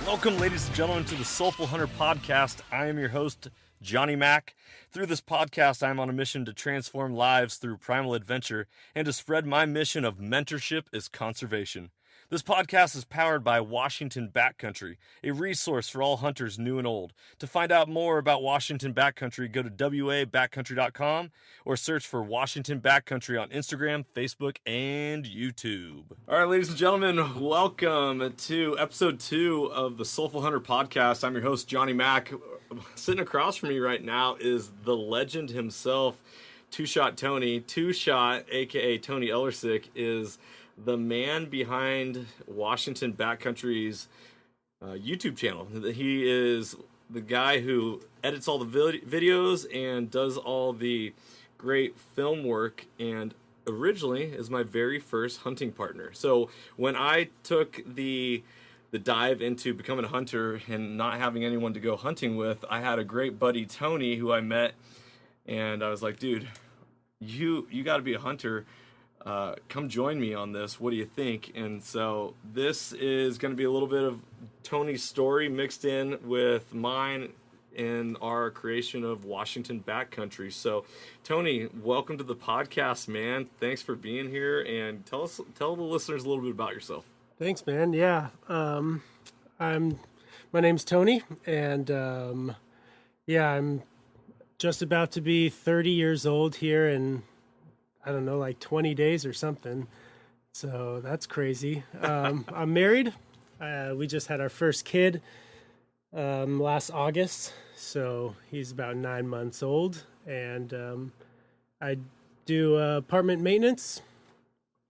Welcome, ladies and gentlemen, to the Soulful Hunter podcast. I am your host, Johnny Mack. Through this podcast, I am on a mission to transform lives through primal adventure and to spread my mission of mentorship as conservation. This podcast is powered by Washington Backcountry, a resource for all hunters new and old. To find out more about Washington Backcountry, go to wabackcountry.com or search for Washington Backcountry on Instagram, Facebook, and YouTube. All right, ladies and gentlemen, welcome to episode 2 of the Soulful Hunter podcast. I'm your host, Johnny Mack. Sitting across from me right now is the legend himself, Two-Shot Tony. Two-Shot, a.k.a. Tony Ellersick, is the man behind Washington Backcountry's YouTube channel. He is the guy who edits all the videos and does all the great film work, and originally is my very first hunting partner. So when I took the dive into becoming a hunter and not having anyone to go hunting with, I had a great buddy, Tony, who I met, and I was like, dude, you got to be a hunter. Come join me on this. What do you think? And so this is going to be a little bit of Tony's story mixed in with mine in our creation of Washington Backcountry. So, Tony, welcome to the podcast, man. Thanks for being here, and tell the listeners a little bit about yourself. Thanks, man. Yeah, my name's Tony, and I'm just about to be 30 years old here in, I don't know, like 20 days or something. So that's crazy. I'm married. We just had our first kid last August, so he's about 9 months old, and I do apartment maintenance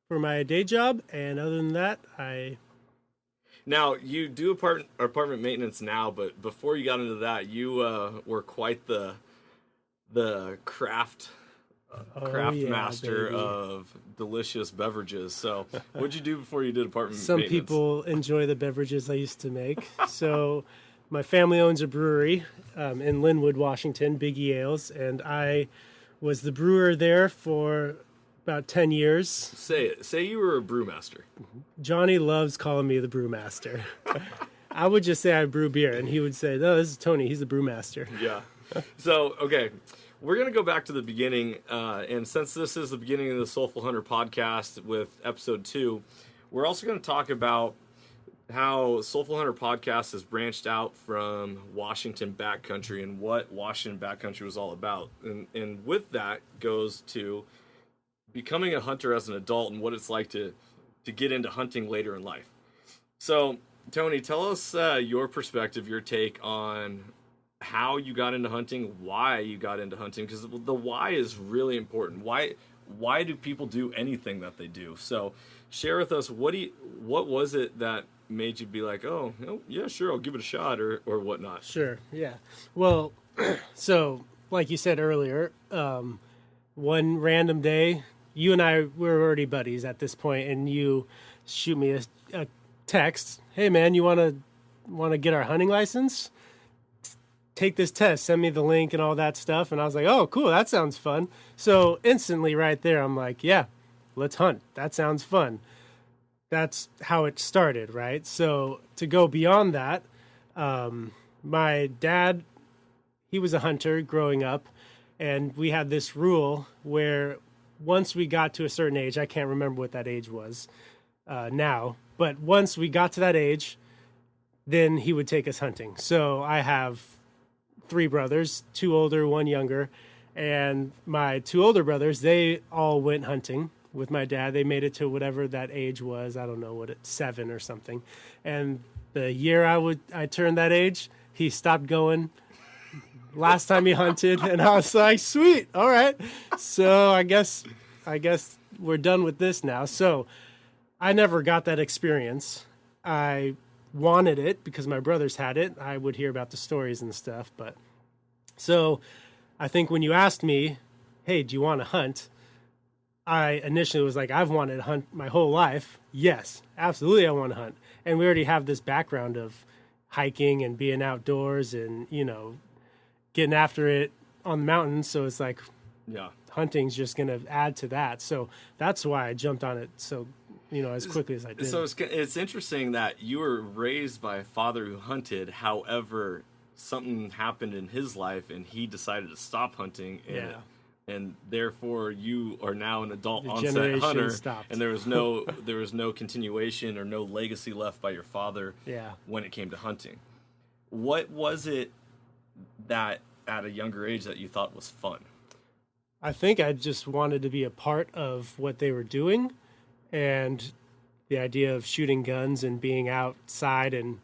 for my day job, and other than that, Now, you do apartment maintenance now, but before you got into that, you were quite the craft master baby. of delicious beverages. So what'd you do before you did apartment Some maintenance? people enjoy the beverages I used to make. So my family owns a brewery in Linwood, Washington, Biggie Ales, and I was the brewer there for about 10 years. Say it. Say you were a brewmaster. Johnny loves calling me the brewmaster. I would just say I brew beer, and he would say, no, this is Tony. He's the brewmaster. Yeah. So, okay. We're going to go back to the beginning, and since this is the beginning of the Soulful Hunter podcast with episode 2, we're also going to talk about how Soulful Hunter podcast has branched out from Washington Backcountry and what Washington Backcountry was all about. And with that goes to becoming a hunter as an adult and what it's like to get into hunting later in life. So, Tony, tell us your perspective, your take on how you got into hunting, why you got into hunting, because the why is really important. Why do people do anything that they do? So share with us, what was it that made you be like, oh yeah, sure, I'll give it a shot, or whatnot? Sure, yeah. Well, so like you said earlier, one random day, you and I were already buddies at this point, and you shoot me a text, hey man, you want to get our hunting license? Take this test, send me the link and all that stuff. And I was like, oh, cool, that sounds fun. So instantly right there, I'm like, yeah, let's hunt. That sounds fun. That's how it started, right? So to go beyond that, my dad, he was a hunter growing up, and we had this rule where once we got to a certain age, I can't remember what that age was now, but once we got to that age, then he would take us hunting. So I have 3 brothers, 2 older, 1 younger, and my 2 older brothers, they all went hunting with my dad. They made it to whatever that age was. I don't know 7 or something. And the year I turned that age, he stopped going. Last time he hunted, and I was like, sweet, all right. So I guess we're done with this now. So I never got that experience. I wanted it because my brothers had it. I would hear about the stories and stuff. But so I think when you asked me, hey, do you want to hunt? I initially was like, I've wanted to hunt my whole life. Yes, absolutely, I want to hunt. And we already have this background of hiking and being outdoors and, getting after it on the mountains. So it's like, yeah, hunting's just going to add to that. So that's why I jumped on it so as quickly as I did. So it's interesting that you were raised by a father who hunted. However, something happened in his life, and he decided to stop hunting. And therefore, you are now an adult onset hunter. Stopped. And there was no continuation or no legacy left by your father. When it came to hunting, what was it that at a younger age that you thought was fun? I think I just wanted to be a part of what they were doing, and the idea of shooting guns and being outside and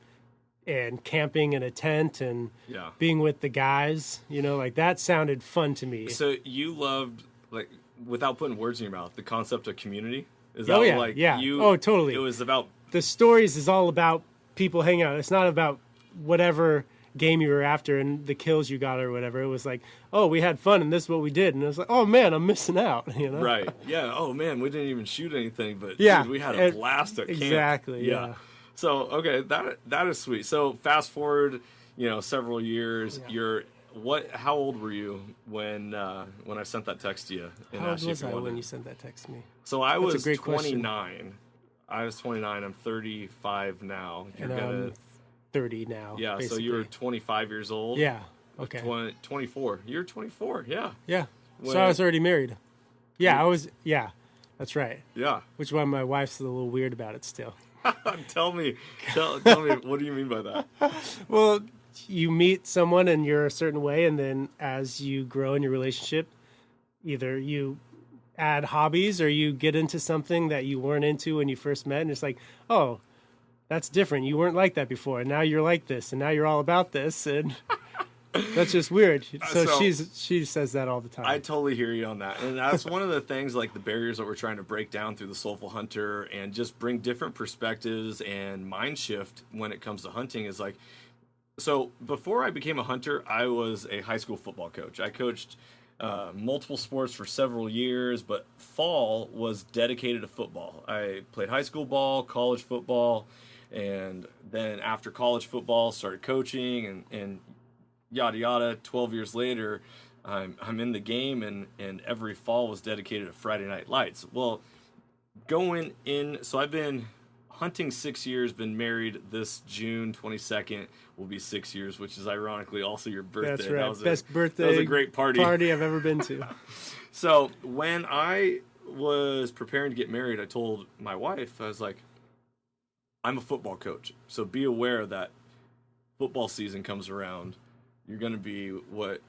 camping in a tent and being with the guys, like that sounded fun to me. So you loved, like, without putting words in your mouth, the concept of community? Is that totally. It was about... The stories is all about people hanging out. It's not about whatever game you were after and the kills you got or whatever. It was like, oh, we had fun and this is what we did. And it was like, oh man, I'm missing out. Right. Yeah. Oh man, we didn't even shoot anything, but dude, we had a blast at camp. Exactly. Yeah. So okay, that is sweet. So fast forward, several years. How old were you when I sent that text to you? And how old was I when you sent that text to me? So I was 29. I was 29. I'm 35 now. I'm 30 now. Yeah, basically. So you were 25 years old? Yeah, okay. 24. You're 24, yeah. Yeah, so I was already married. Yeah, that's right. Yeah. Which is why my wife's a little weird about it still. Tell me, what do you mean by that? Well, you meet someone and you're a certain way, and then as you grow in your relationship, either you add hobbies or you get into something that you weren't into when you first met, and it's like, oh, that's different. You weren't like that before, and now you're like this, and now you're all about this, and that's just weird. So she says that all the time. I totally hear you on that, and that's one of the things, like the barriers that we're trying to break down through the Soulful Hunter, and just bring different perspectives and mind shift when it comes to hunting. Is like, so before I became a hunter, I was a high school football coach. I coached multiple sports for several years, but fall was dedicated to football. I played high school ball, college football. And then after college football, started coaching and yada yada. 12 years later, I'm in the game, and every fall was dedicated to Friday Night Lights. Well, so I've been hunting 6 years, been married this June 22nd will be 6 years, which is ironically also your birthday. That's right. Best birthday. That was a great party I've ever been to. So when I was preparing to get married, I told my wife, I was like, I'm a football coach, so be aware that football season comes around, you're going to be what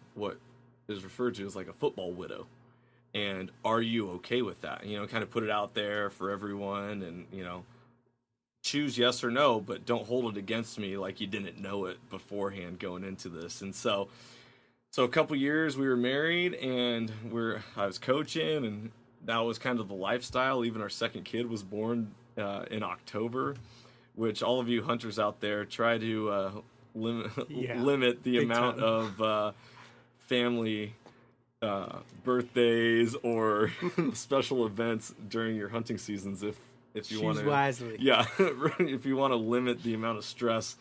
is referred to as like a football widow. And are you okay with that? Kind of put it out there for everyone, and, choose yes or no, but don't hold it against me like you didn't know it beforehand going into this. And so a couple years we were married, and I was coaching, and that was kind of the lifestyle. Even our second kid was born in October, which all of you hunters out there, try to limit the amount of family birthdays or special events during your hunting seasons if you want to. Choose wisely. Yeah, if you want to limit the amount of stress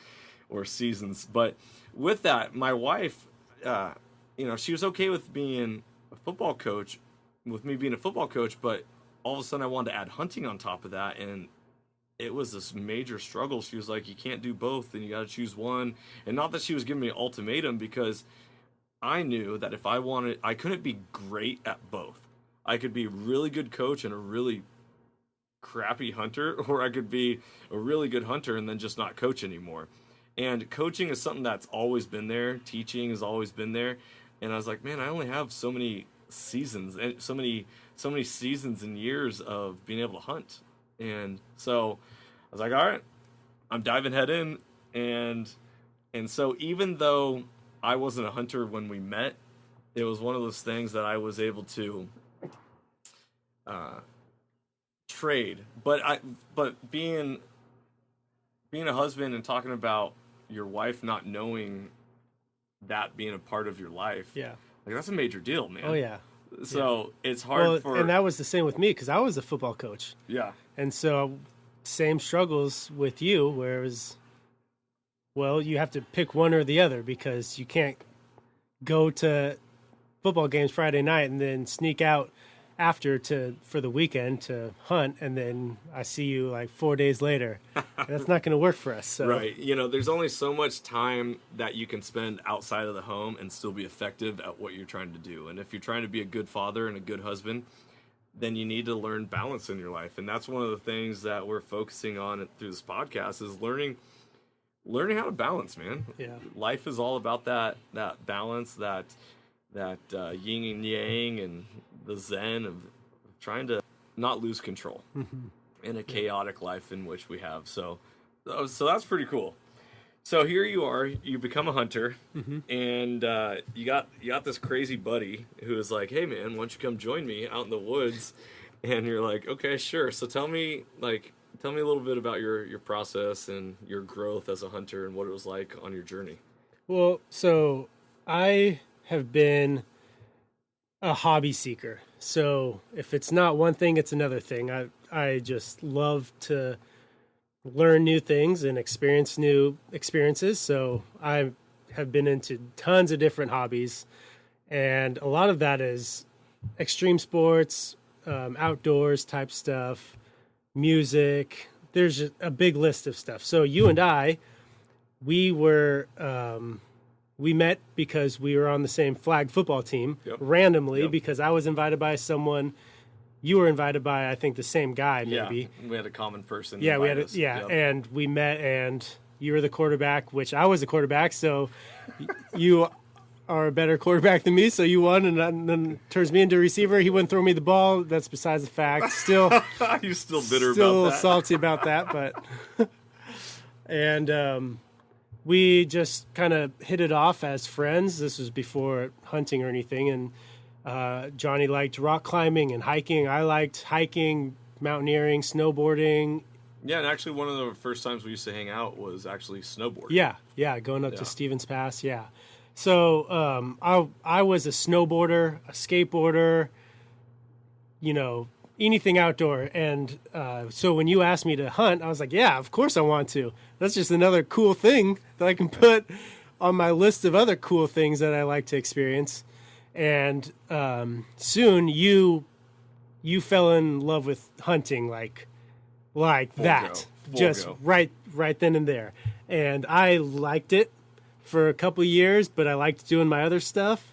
or seasons. But with that, my wife, she was okay with being a football coach, with me being a football coach, but all of a sudden I wanted to add hunting on top of that, and it was this major struggle. She was like, you can't do both, and you got to choose one. And not that she was giving me an ultimatum, because I knew that if I couldn't be great at both. I could be a really good coach and a really crappy hunter, or I could be a really good hunter and then just not coach anymore. And coaching is something that's always been there. Teaching has always been there. And I was like, man, I only have so many seasons and so many seasons and years of being able to hunt. And so I was like, all right, I'm diving head in. And so even though I wasn't a hunter when we met, it was one of those things that I was able to trade. But being a husband and talking about your wife not knowing that being a part of your life, like that's a major deal, man. Oh yeah. So it's hard and that was the same with me, because I was a football coach. Yeah. And so same struggles with you, where it was, well, you have to pick one or the other, because you can't go to football games Friday night and then sneak out after for the weekend to hunt, and then I see you like 4 days later. That's not going to work for us. So. Right. There's only so much time that you can spend outside of the home and still be effective at what you're trying to do. And if you're trying to be a good father and a good husband, then you need to learn balance in your life. And that's one of the things that we're focusing on through this podcast is learning how to balance, man. Yeah. Life is all about that balance, that yin and yang, and the zen of trying to not lose control in a chaotic life in which we have. So that's pretty cool. So here you are, you become a hunter, and you got this crazy buddy who is like, hey man, why don't you come join me out in the woods? And you're like, okay, sure. So tell me a little bit about your process and your growth as a hunter and what it was like on your journey. Well, so I have been a hobby seeker. So if it's not one thing, it's another thing. I just love to learn new things and experience new experiences. So I have been into tons of different hobbies, and a lot of that is extreme sports, outdoors type stuff, music. There's a big list of stuff. So you and I, we met because we were on the same flag football team randomly because I was invited by someone. You were invited by, I think, the same guy, maybe. Yeah, we had a common person. Yeah, and we met, and you were the quarterback, which I was the quarterback, so you are a better quarterback than me, so you won, and then turns me into a receiver. He wouldn't throw me the ball. That's besides the fact. Still, you're still bitter about that. Still salty about that, but... And we just kind of hit it off as friends. This was before hunting or anything, and Johnny liked rock climbing and hiking. I liked hiking, mountaineering, snowboarding. Yeah, and actually one of the first times we used to hang out was actually snowboarding. Yeah, going up to Stevens Pass, yeah. So I was a snowboarder, a skateboarder, anything outdoor. And so when you asked me to hunt, I was like, yeah, of course I want to. That's just another cool thing that I can put on my list of other cool things that I like to experience. And soon you fell in love with hunting like that, just right then and there. And I liked it for a couple of years, but I liked doing my other stuff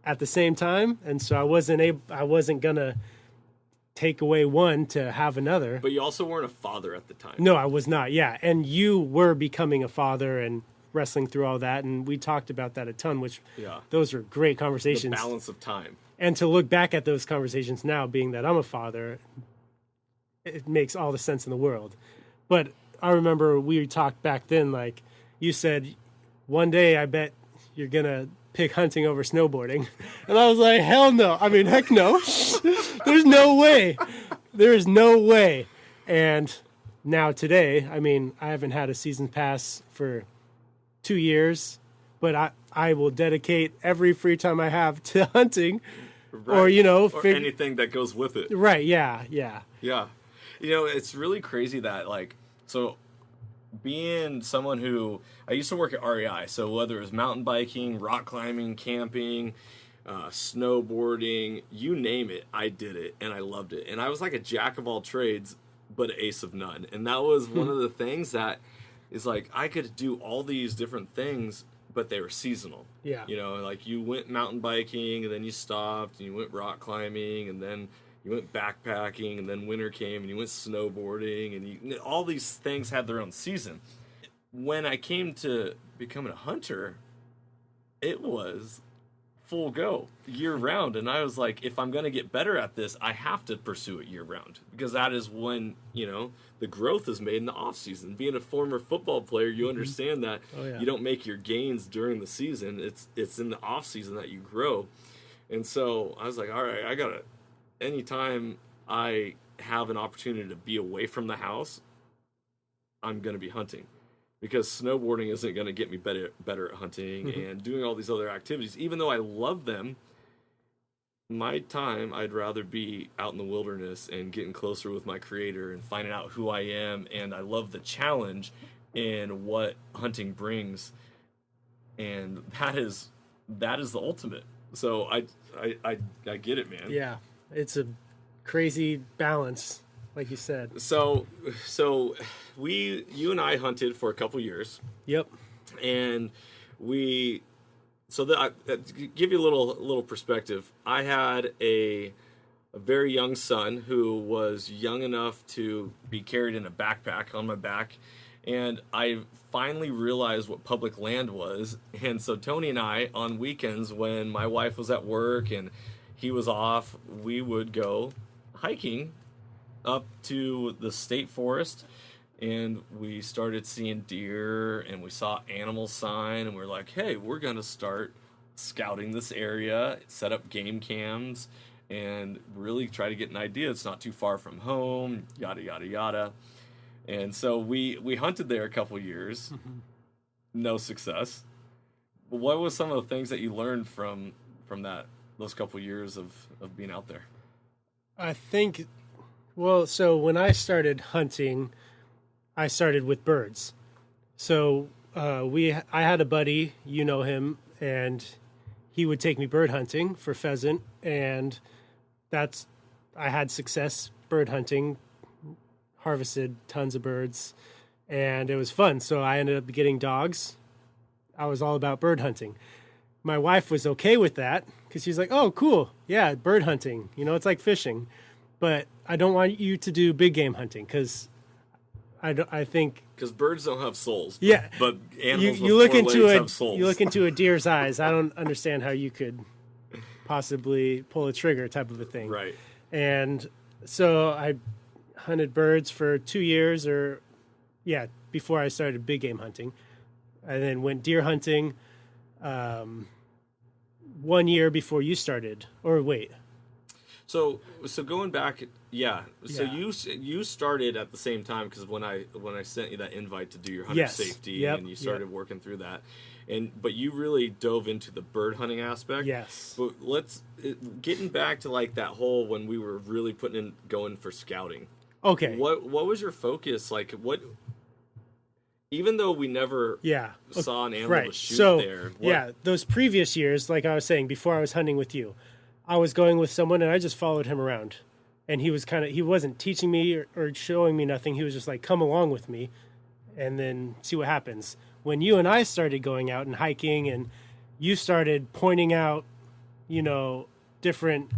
at the same time, and so I wasn't gonna take away one to have another. But you also weren't a father at the time. No, I was not. Yeah, and you were becoming a father and wrestling through all that, and we talked about that a ton, which those were great conversations. The balance of time. And to look back at those conversations now, being that I'm a father, it makes all the sense in the world. But I remember we talked back then, like you said, one day I bet you're going to pick hunting over snowboarding. And I was like, hell no. I mean, heck no. There's no way. There is no way. And now today, I mean, I haven't had a season pass for 2 years, but I will dedicate every free time I have to hunting, or anything that goes with it. Right? Yeah. It's really crazy that so being someone who I used to work at REI, so whether it was mountain biking, rock climbing, camping, snowboarding, you name it, I did it and I loved it, and I was like a jack of all trades but an ace of none. And that was one of the things that is like I could do all these different things, but they were seasonal. Yeah. You went mountain biking and then you stopped, and you went rock climbing and then you went backpacking, and then winter came and you went snowboarding, and all these things had their own season. When I came to becoming a hunter, it was full go year round, and I was like, if I'm going to get better at this, I have to pursue it year round, because that is when the growth is made in the off season. Being a former football player, you understand that you don't make your gains during the season. It's in the off season that you grow. And so I was like, all right, anytime I have an opportunity to be away from the house, I'm going to be hunting. Because snowboarding isn't going to get me better at hunting, and doing all these other activities, even though I love them, my time, I'd rather be out in the wilderness and getting closer with my creator and finding out who I am. And I love the challenge and what hunting brings. And that is the ultimate. So I get it, man. Yeah. It's a crazy balance, like you said. So you and I hunted for a couple years, Yep. and give you a little perspective. I had a very young son who was young enough to be carried in a backpack on my back, and I finally realized what public land was. And so Tony and I, on weekends when my wife was at work and he was off, we would go hiking up to the state forest, and we started seeing deer, and we saw animal sign, and we're like, hey, we're gonna start scouting this area, set up game cams, and really try to get an idea. It's not too far from home, yada yada yada. And so we hunted there a couple years. No success. But what was some of the things that you learned from those couple years of being out there? I think, well, so when I started hunting, I started with birds. So I had a buddy, you know him, and he would take me bird hunting for pheasant, and I had success bird hunting, harvested tons of birds, and it was fun. So I ended up getting dogs. I was all about bird hunting. My wife was okay with that because she's like, oh, cool. Yeah, bird hunting. It's like fishing. But I don't want you to do big game hunting because I think... Because birds don't have souls. Yeah. But animals you with look four into legs a, have souls. You look into a deer's eyes. I don't understand how you could possibly pull a trigger type of a thing. Right. And so I hunted birds for 2 years before I started big game hunting. I then went deer hunting 1 year before you started. Or wait. So going back, yeah. So Yeah. you started at the same time, because when I sent you that invite to do your hunter safety, and you started working through that, but you really dove into the bird hunting aspect. Yes. But getting back to like that whole when we were really going for scouting. Okay. What was your focus? Like what? Even though we never saw an animal to shoot there. Those previous years, like I was saying, before I was hunting with you, I was going with someone and I just followed him around. And he wasn't teaching me or showing me nothing. He was just like, come along with me and then see what happens. When you and I started going out and hiking and you started pointing out, different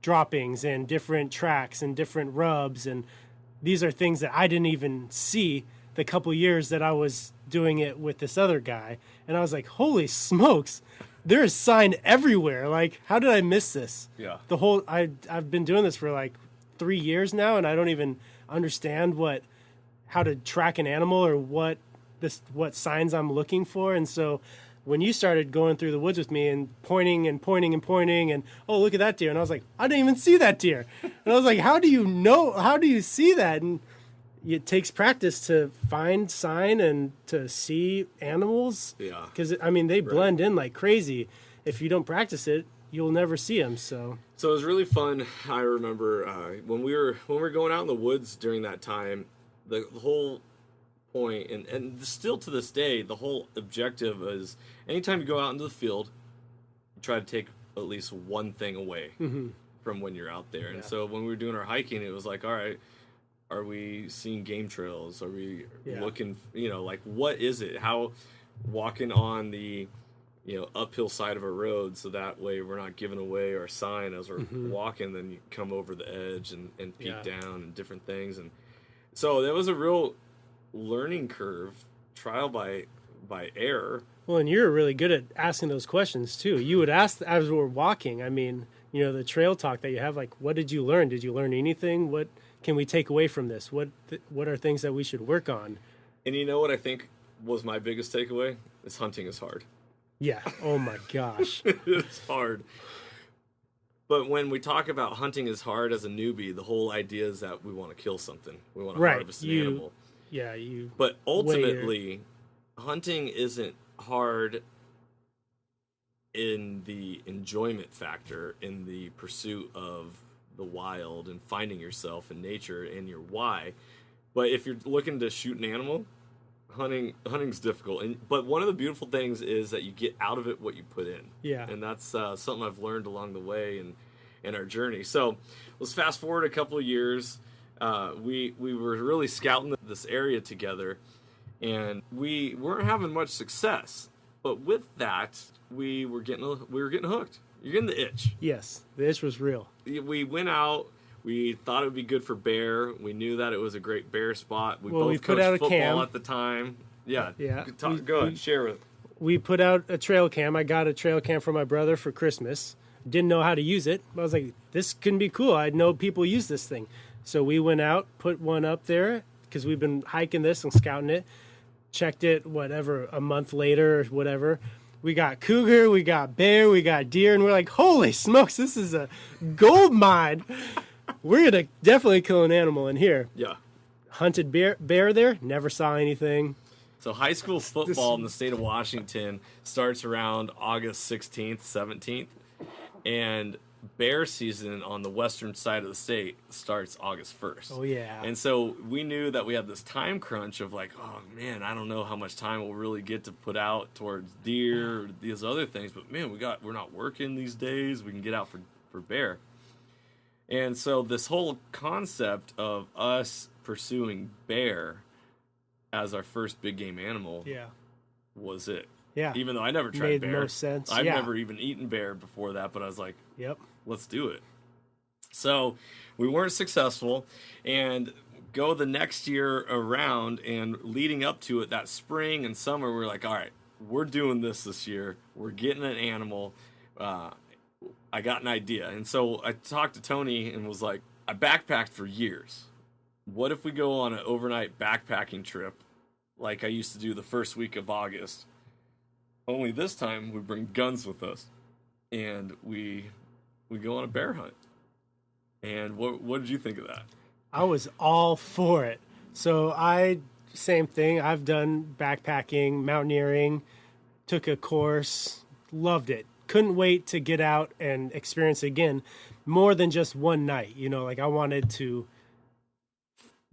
droppings and different tracks and different rubs, and these are things that I didn't even see the couple years that I was doing it with this other guy. And I was like, holy smokes, there's sign everywhere. Like, how did I miss this? Yeah. I've been doing this for like 3 years now, and I don't even understand how to track an animal or what signs I'm looking for. And so when you started going through the woods with me and pointing and oh, look at that deer. And I was like, I didn't even see that deer. And I was like, how do you see that? And it takes practice to find sign and to see animals. Yeah. Because, they blend in like crazy. If you don't practice it, you'll never see them. So it was really fun. I remember when we were going out in the woods during that time, the whole point, and still to this day, the whole objective is anytime you go out into the field, you try to take at least one thing away from when you're out there. Yeah. And so when we were doing our hiking, it was like, all right, are we seeing game trails? Are we looking, like what is it? How walking on the, uphill side of a road, so that way we're not giving away our sign as we're walking, then you come over the edge and peek down and different things. And so that was a real learning curve, trial by error. Well, and you're really good at asking those questions too. You would ask as we're walking. The trail talk that you have, like, what did you learn? Did you learn anything? What can we take away from this? What are things that we should work on? And you know what I think was my biggest takeaway? Is hunting is hard. Yeah. Oh my gosh. It's hard. But when we talk about hunting is hard as a newbie, the whole idea is that we want to kill something. We want to harvest an animal. Yeah, But ultimately, hunting isn't hard in the enjoyment factor, in the pursuit of the wild and finding yourself in nature and your why. But if you're looking to shoot an animal, hunting's difficult. But one of the beautiful things is that you get out of it what you put in. Yeah. And that's something I've learned along the way. And in our journey. So let's fast forward a couple of years. We were really scouting this area together, and we weren't having much success. But with that, we were getting hooked. You're getting the itch. Yes, the itch was real. We went out. We thought it would be good for bear. We knew that it was a great bear spot. We Well, both we put coached out a football cam. at the time. Yeah. Yeah. Go ahead. Share with. We put out a trail cam. I got a trail cam for my brother for Christmas. Didn't know how to use it. I was like, this can be cool. I know people use this thing. So we went out, put one up there because we've been hiking this and scouting it. Checked it, whatever, a month later or whatever. We got cougar, we got bear, we got deer, and we're like, holy smokes, this is a gold mine. We're going to definitely kill an animal in here. Yeah. Hunted bear there, never saw anything. So high school football in the state of Washington starts around August 16th, 17th. And bear season on the western side of the state starts August 1st. Oh, yeah. And so we knew that we had this time crunch of like, oh, man, I don't know how much time we'll really get to put out towards deer or these other things. But, man, we're not working these days. We can get out for bear. And so this whole concept of us pursuing bear as our first big game animal was it. Yeah. Even though I never tried Made bear. no sense. I've never even eaten bear before that, but I was like, Yep. let's do it. So we weren't successful, and go the next year around and leading up to it, that spring and summer, we're like, all right, we're doing this year. We're getting an animal. I got an idea. And so I talked to Tony and was like, I backpacked for years. What if we go on an overnight backpacking trip like I used to do the first week of August? Only this time we bring guns with us, and we go on a bear hunt. And what did you think of that? I was all for it. So same thing. I've done backpacking, mountaineering, took a course, loved it. Couldn't wait to get out and experience it again, more than just one night. Like I wanted to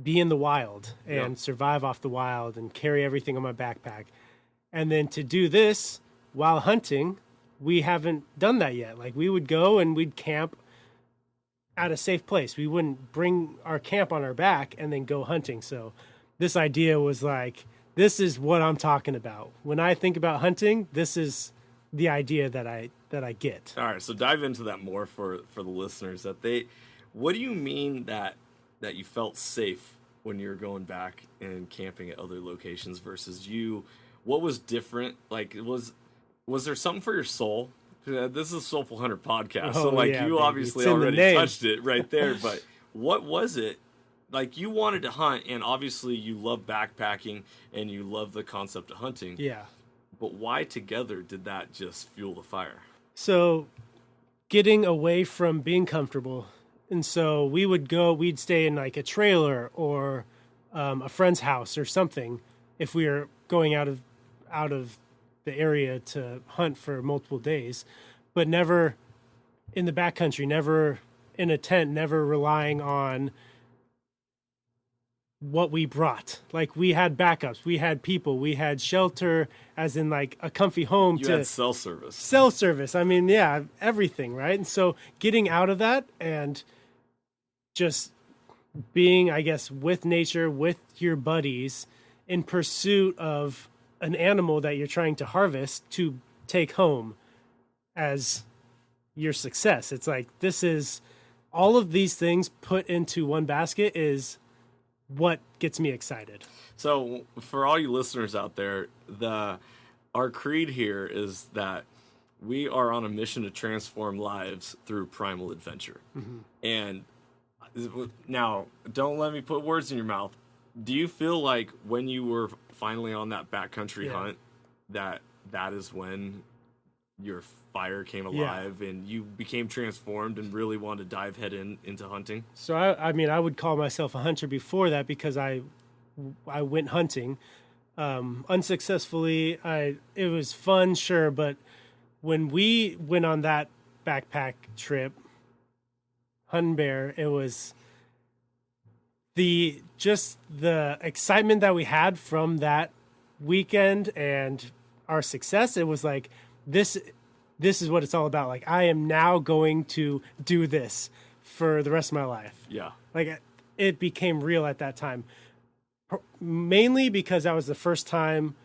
be in the wild and survive off the wild and carry everything on my backpack. And then to do this while hunting, we haven't done that yet. Like we would go and we'd camp at a safe place. We wouldn't bring our camp on our back and then go hunting. So this idea was like, this is what I'm talking about. When I think about hunting, this is the idea that I get. All right, so dive into that more for the listeners. What do you mean that you felt safe when you were going back and camping at other locations versus you? What was different? Like, was there something for your soul? This is a Soulful Hunter podcast, so you baby. obviously already touched it right there. But what was it? Like, you wanted to hunt, and obviously you love backpacking, and you love the concept of hunting. Yeah. But why together did that just fuel the fire? So getting away from being comfortable. And so we'd stay in like a trailer or a friend's house or something if we were going out of the area to hunt for multiple days, but never in the backcountry, never in a tent, never relying on what we brought. Like we had backups, we had people, we had shelter, as in like a comfy home. You had cell service. Cell service. I mean, yeah, everything, right? And so getting out of that and just being, I guess, with nature, with your buddies in pursuit of an animal that you're trying to harvest to take home as your success. It's like, this is all of these things put into one basket is what gets me excited. So for all you listeners out there, our creed here is that we are on a mission to transform lives through primal adventure. Mm-hmm. And now, don't let me put words in your mouth. Do you feel like when you were finally on that backcountry hunt, that is when your fire came alive and you became transformed and really wanted to dive head into hunting? So I mean, I would call myself a hunter before that because I went hunting unsuccessfully. It was fun, sure, but when we went on that backpack trip, hunting bear, it was the excitement that we had from that weekend and our success. It was like, this this is what it's all about. Like, I am now going to do this for the rest of my life. Yeah. Like, it became real at that time. Mainly because that was the first time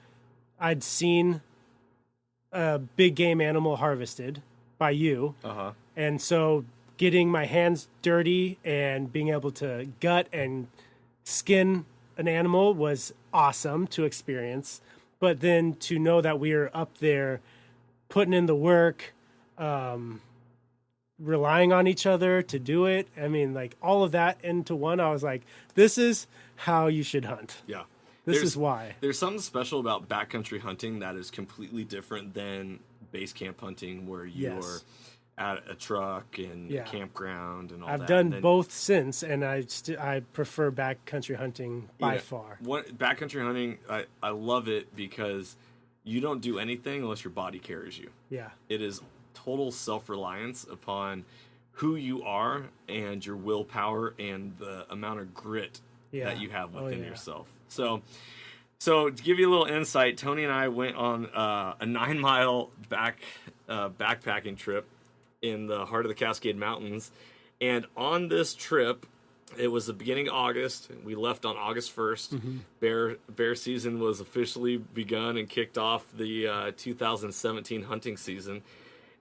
I'd seen a big game animal harvested by you. Uh-huh. And so getting my hands dirty and being able to gut and skin an animal was awesome to experience. But then to know that we were up there putting in the work, relying on each other to do it. I mean, like, all of that into one, I was like, this is how you should hunt. Yeah. This is why. There's something special about backcountry hunting that is completely different than base camp hunting, where you're at a truck and a campground and all that. I've done both since, and I prefer backcountry hunting by far. Backcountry hunting, I love it because you don't do anything unless your body carries you. Yeah. It is total self-reliance upon who you are and your willpower and the amount of grit that you have within yourself. So to give you a little insight, Tony and I went on a 9-mile backpacking trip in the heart of the Cascade Mountains. And on this trip, it was the beginning of August. We left on August 1st. Mm-hmm. Bear season was officially begun and kicked off the 2017 hunting season.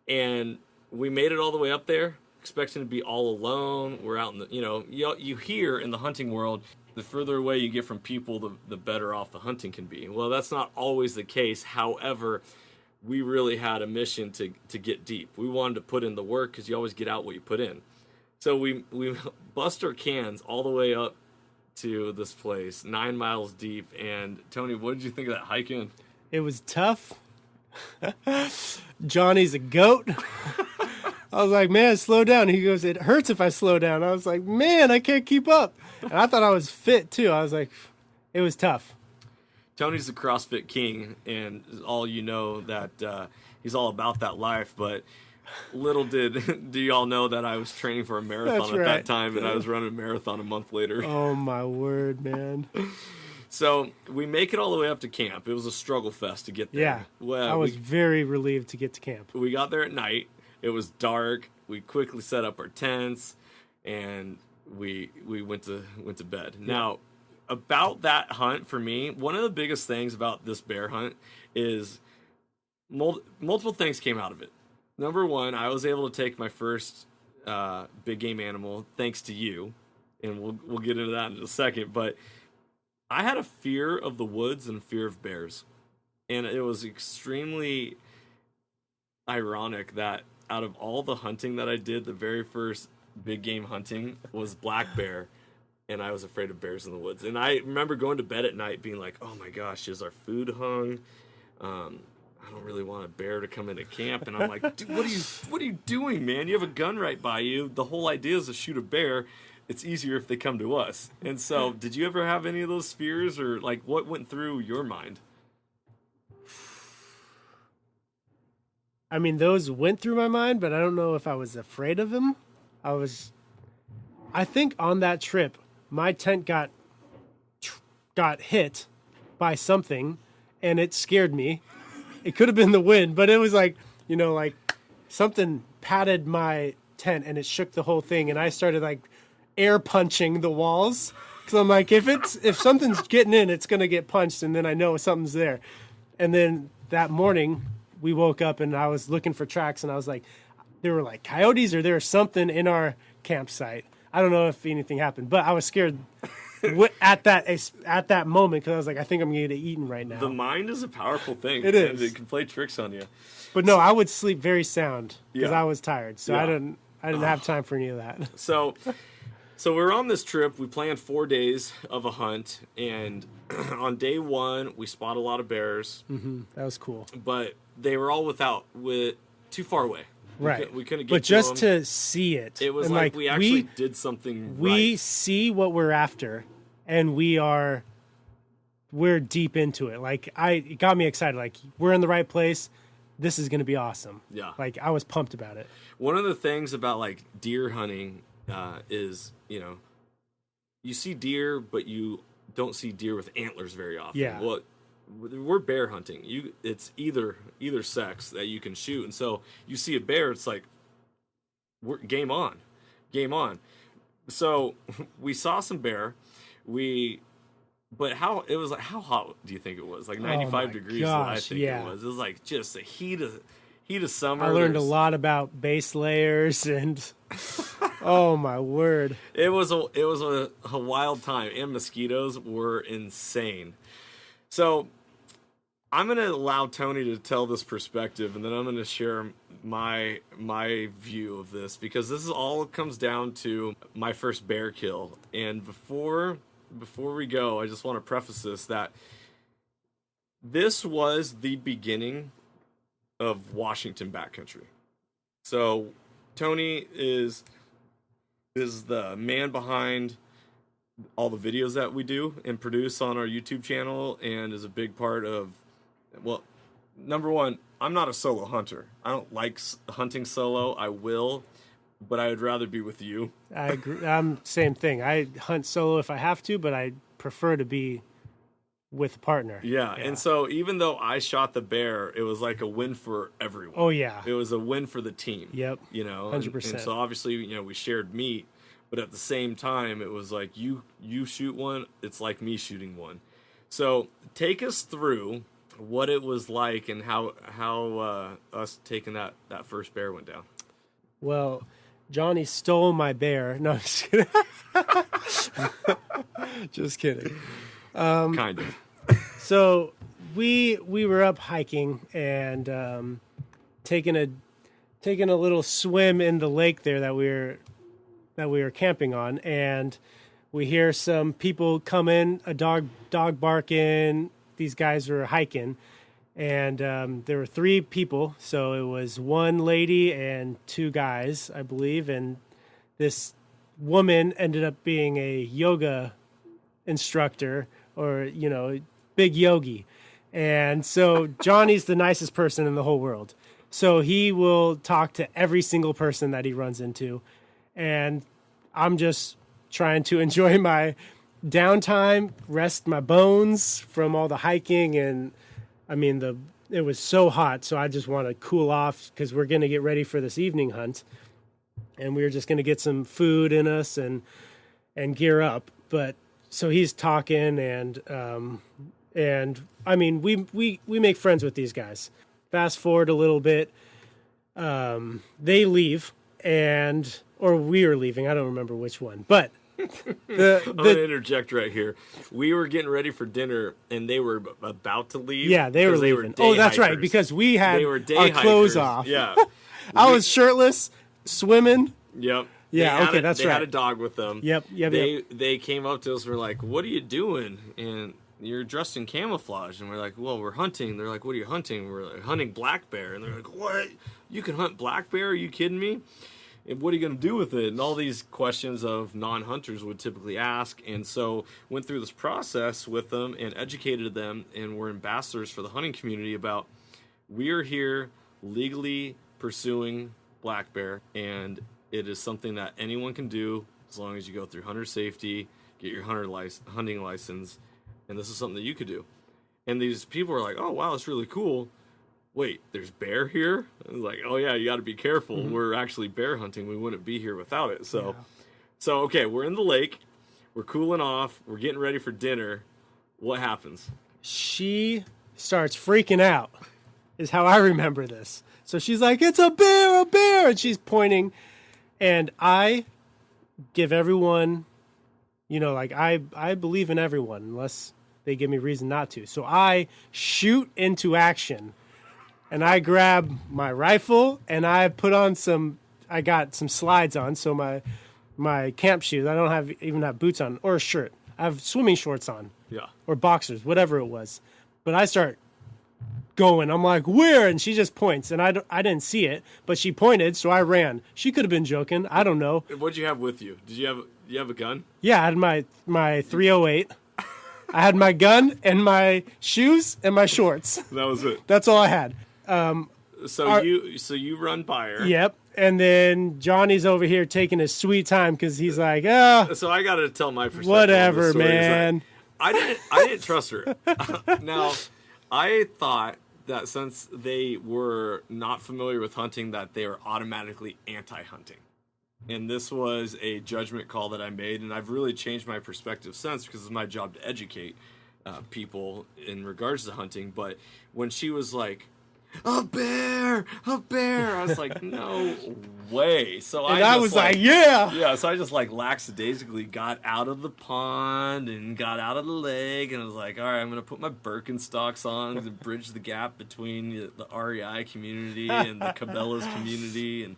And we made it all the way up there, expecting to be all alone. We're out in the, you hear in the hunting world, the further away you get from people, the better off the hunting can be. Well, that's not always the case. However, we really had a mission to get deep. We wanted to put in the work because you always get out what you put in. So we bust our cans all the way up to this place, 9 miles deep. And Tony, what did you think of that hike in? It was tough. Johnny's a goat. I was like, man, slow down. He goes, it hurts if I slow down. I was like, man, I can't keep up. And I thought I was fit too. I was like, it was tough. Tony's the CrossFit king, and all you know that he's all about that life. But little do y'all know that I was training for a marathon at that time, and I was running a marathon a month later. Oh, my word, man. So we make it all the way up to camp. It was a struggle fest to get there. Yeah, well, I was very relieved to get to camp. We got there at night. It was dark. We quickly set up our tents, and we went to bed. Yeah. Now, about that hunt for me, one of the biggest things about this bear hunt is multiple things came out of it. Number one, I was able to take my first big game animal thanks to you, and we'll get into that in a second. But I had a fear of the woods and fear of bears, and it was extremely ironic that out of all the hunting that I did, the very first big game hunting was black bear, and I was afraid of bears in the woods. And I remember going to bed at night being like, oh my gosh, is our food hung? I don't really want a bear to come into camp. And I'm like, dude, what are you doing, man? You have a gun right by you. The whole idea is to shoot a bear. It's easier if they come to us. And so, did you ever have any of those fears, or like what went through your mind? I mean, those went through my mind, but I don't know if I was afraid of them. I think on that trip, my tent got hit by something, and it scared me. It could have been the wind, but it was like, like something patted my tent and it shook the whole thing. And I started like air punching the walls. Cause I'm like, if something's getting in, it's going to get punched. And then I know something's there. And then that morning we woke up and I was looking for tracks, and I was like, there were like coyotes or there was something in our campsite. I don't know if anything happened, but I was scared at that moment, because I was like, I think I'm going to get eaten right now. The mind is a powerful thing. It is. And it can play tricks on you. But no, I would sleep very sound because I was tired. So I didn't have time for any of that. So we're on this trip. We planned 4 days of a hunt, and on day one, we spot a lot of bears. Mm-hmm. That was cool. But they were all too far away. Right. We couldn't get but to just them. to see it. It was like we actually did something We right. see what we're after, and we're deep into it. Like, it got me excited. Like, we're in the right place. This is going to be awesome. Yeah. Like, I was pumped about it. One of the things about like deer hunting is, you see deer, but you don't see deer with antlers very often. Yeah. Well, we're bear hunting. It's either sex that you can shoot, and so you see a bear, it's like we're game on. So we saw some bear. But how hot do you think it was? Like 95 degrees. I think it was. It was like just the heat of summer. I learned a lot about base layers and oh my word. It was a wild time, and mosquitoes were insane. So I'm going to allow Tony to tell this perspective, and then I'm going to share my view of this, because this is all comes down to my first bear kill. And before we go, I just want to preface this, that this was the beginning of Washington backcountry. So Tony is the man behind all the videos that we do and produce on our YouTube channel, and is a big part of, well, number one, I'm not a solo hunter. I don't like hunting solo. I will, but I would rather be with you. I agree. Same thing. I hunt solo if I have to, but I prefer to be with a partner. Yeah. And so even though I shot the bear, it was like a win for everyone. Oh, yeah. It was a win for the team. Yep. 100%. And so obviously, we shared meat, but at the same time, it was like you shoot one, it's like me shooting one. So take us through what it was like and how us taking that first bear went down. Well, Johnny stole my bear. No, I'm just kidding. Just kidding. Kind of. So we were up hiking and taking a little swim in the lake there that we were camping on, and we hear some people come in, a dog barking. These guys were hiking, and there were 3 people. So it was one lady and 2 guys, I believe, and this woman ended up being a yoga instructor, or big yogi. And so Johnny's the nicest person in the whole world, so he will talk to every single person that he runs into, and I'm just trying to enjoy my downtime, rest my bones from all the hiking. And I mean, it was so hot, so I just want to cool off because we're going to get ready for this evening hunt, and we were just going to get some food in us and gear up. But so he's talking, and I mean, we make friends with these guys. Fast forward a little bit, they leave, or we are leaving. I don't remember which one, but I'm going to interject right here. We were getting ready for dinner, and they were about to leave. Yeah, they were leaving. That's right, because we had our clothes off. Yeah. I was shirtless, swimming. Yep. Yeah, okay, that's they right. They had a dog with them. Yep. They came up to us and were like, "What are you doing?" And you're dressed in camouflage. And we're like, "Well, we're hunting." They're like, "What are you hunting?" We're like, "Hunting black bear." And they're like, "What? You can hunt black bear? Are you kidding me? And what are you going to do with it?" And all these questions of non-hunters would typically ask. And so went through this process with them and educated them, and were ambassadors for the hunting community about, we are here legally pursuing black bear, and it is something that anyone can do as long as you go through hunter safety, get your hunting license, and this is something that you could do. And these people are like, "Oh, wow, that's really cool. Wait, there's bear here?" I was like, "Oh yeah, you got to be careful. Mm-hmm. We're actually bear hunting. We wouldn't be here without it." So okay, we're in the lake. We're cooling off. We're getting ready for dinner. What happens? She starts freaking out, is how I remember this. So she's like, "It's a bear," and she's pointing. And I give everyone, I believe in everyone unless they give me reason not to. So I shoot into action, and I grab my rifle, and I got some slides on, so my camp shoes, I don't even have boots on or a shirt. I have swimming shorts on. Yeah. Or boxers, whatever it was. But I start going. I'm like, "Where?" And she just points, and I didn't see it, but she pointed, so I ran. She could have been joking. I don't know. What'd you have with you? Did you have a gun? Yeah, I had my 308. I had my gun and my shoes and my shorts. That was it. That's all I had. So you run by her. Yep. And then Johnny's over here taking his sweet time because he's like, "Oh." So I got to tell my perspective. Whatever, man. I didn't trust her. Now, I thought that since they were not familiar with hunting, that they were automatically anti-hunting. And this was a judgment call that I made, and I've really changed my perspective since, because it's my job to educate people in regards to hunting. But when she was like, a bear, I was like, no way. So I was like, yeah. Yeah, so I just like lackadaisically got out of the pond and got out of the lake, and I was like, all right, I'm going to put my Birkenstocks on to bridge the gap between the REI community and the Cabela's community.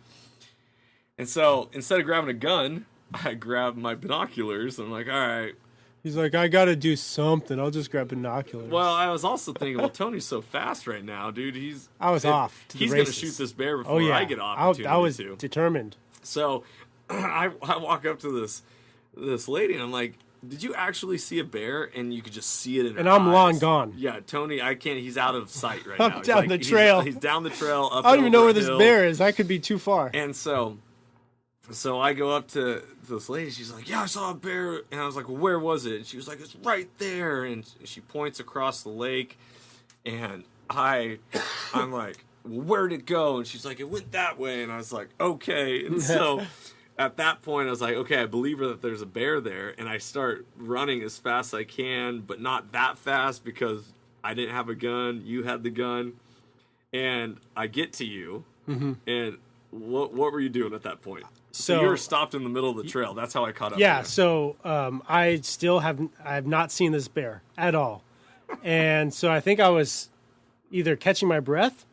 And so instead of grabbing a gun, I grabbed my binoculars, and I'm like, all right. He's like, I got to do something. I'll just grab binoculars. Well, I was also thinking, well, Tony's so fast right now, dude. I was off to the He's races. going to shoot this bear before I get opportunity to. I was determined. So I walk up to this lady, and I'm like, did you actually see a bear? And you could just see it in her And I'm eyes. long gone. Yeah, Tony, I can't. He's out of sight right I'm now. down the trail. He's down the trail. Up I don't even know where this hill. bear is. I could be too far. And so I go up to this lady. She's like, yeah, I saw a bear. And I was like, well, where was it? And she was like, it's right there. And she points across the lake. And I'm like, well, where'd it go? And she's like, it went that way. And I was like, okay. And so at that point, I was like, okay, I believe her that there's a bear there. And I start running as fast as I can, but not that fast because I didn't have a gun. You had the gun. And I get to you. Mm-hmm. And what were you doing at that point? So you were stopped in the middle of the trail. That's how I caught up. Yeah. So I have not seen this bear at all, and so I think I was either catching my breath,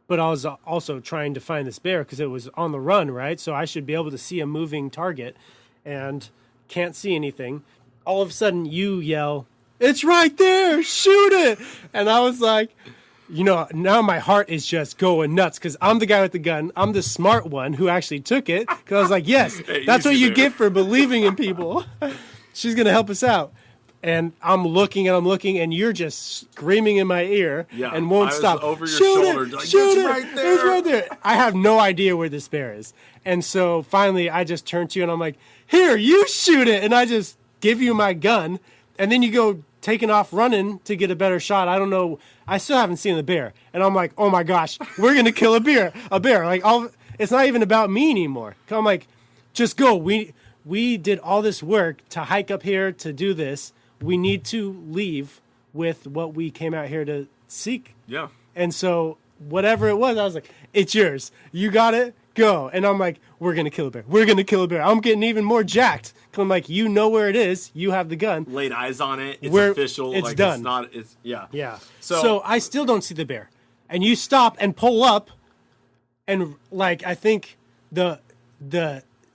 but I was also trying to find this bear because it was on the run, right? So I should be able to see a moving target, and can't see anything. All of a sudden, you yell, "It's right there! Shoot it!" And I was like, now my heart is just going nuts because I'm the guy with the gun. I'm the smart one who actually took it because I was like, yes, hey, that's what you get for believing in people. She's going to help us out. And I'm looking, and you're just screaming in my ear and won't stop. Over your shoot shoulder. It, like, shoot it. Right there. It's right there. I have no idea where this bear is. And so finally I just turn to you and I'm like, here, you shoot it. And I just give you my gun. And then you go taking off running to get a better shot. I don't know. I still haven't seen the bear. And I'm like, oh my gosh, we're going to kill a bear. Like, it's not even about me anymore. I'm like, just go. We did all this work to hike up here to do this. We need to leave with what we came out here to seek. Yeah. And so whatever it was, I was like, it's yours. You got it. Go. And I'm like, we're going to kill a bear. We're going to kill a bear. I'm getting even more jacked. I'm like, you know where it is. You have the gun. Laid eyes on it. It's official. It's like, done. Yeah. So I still don't see the bear. And you stop and pull up. And like, I think the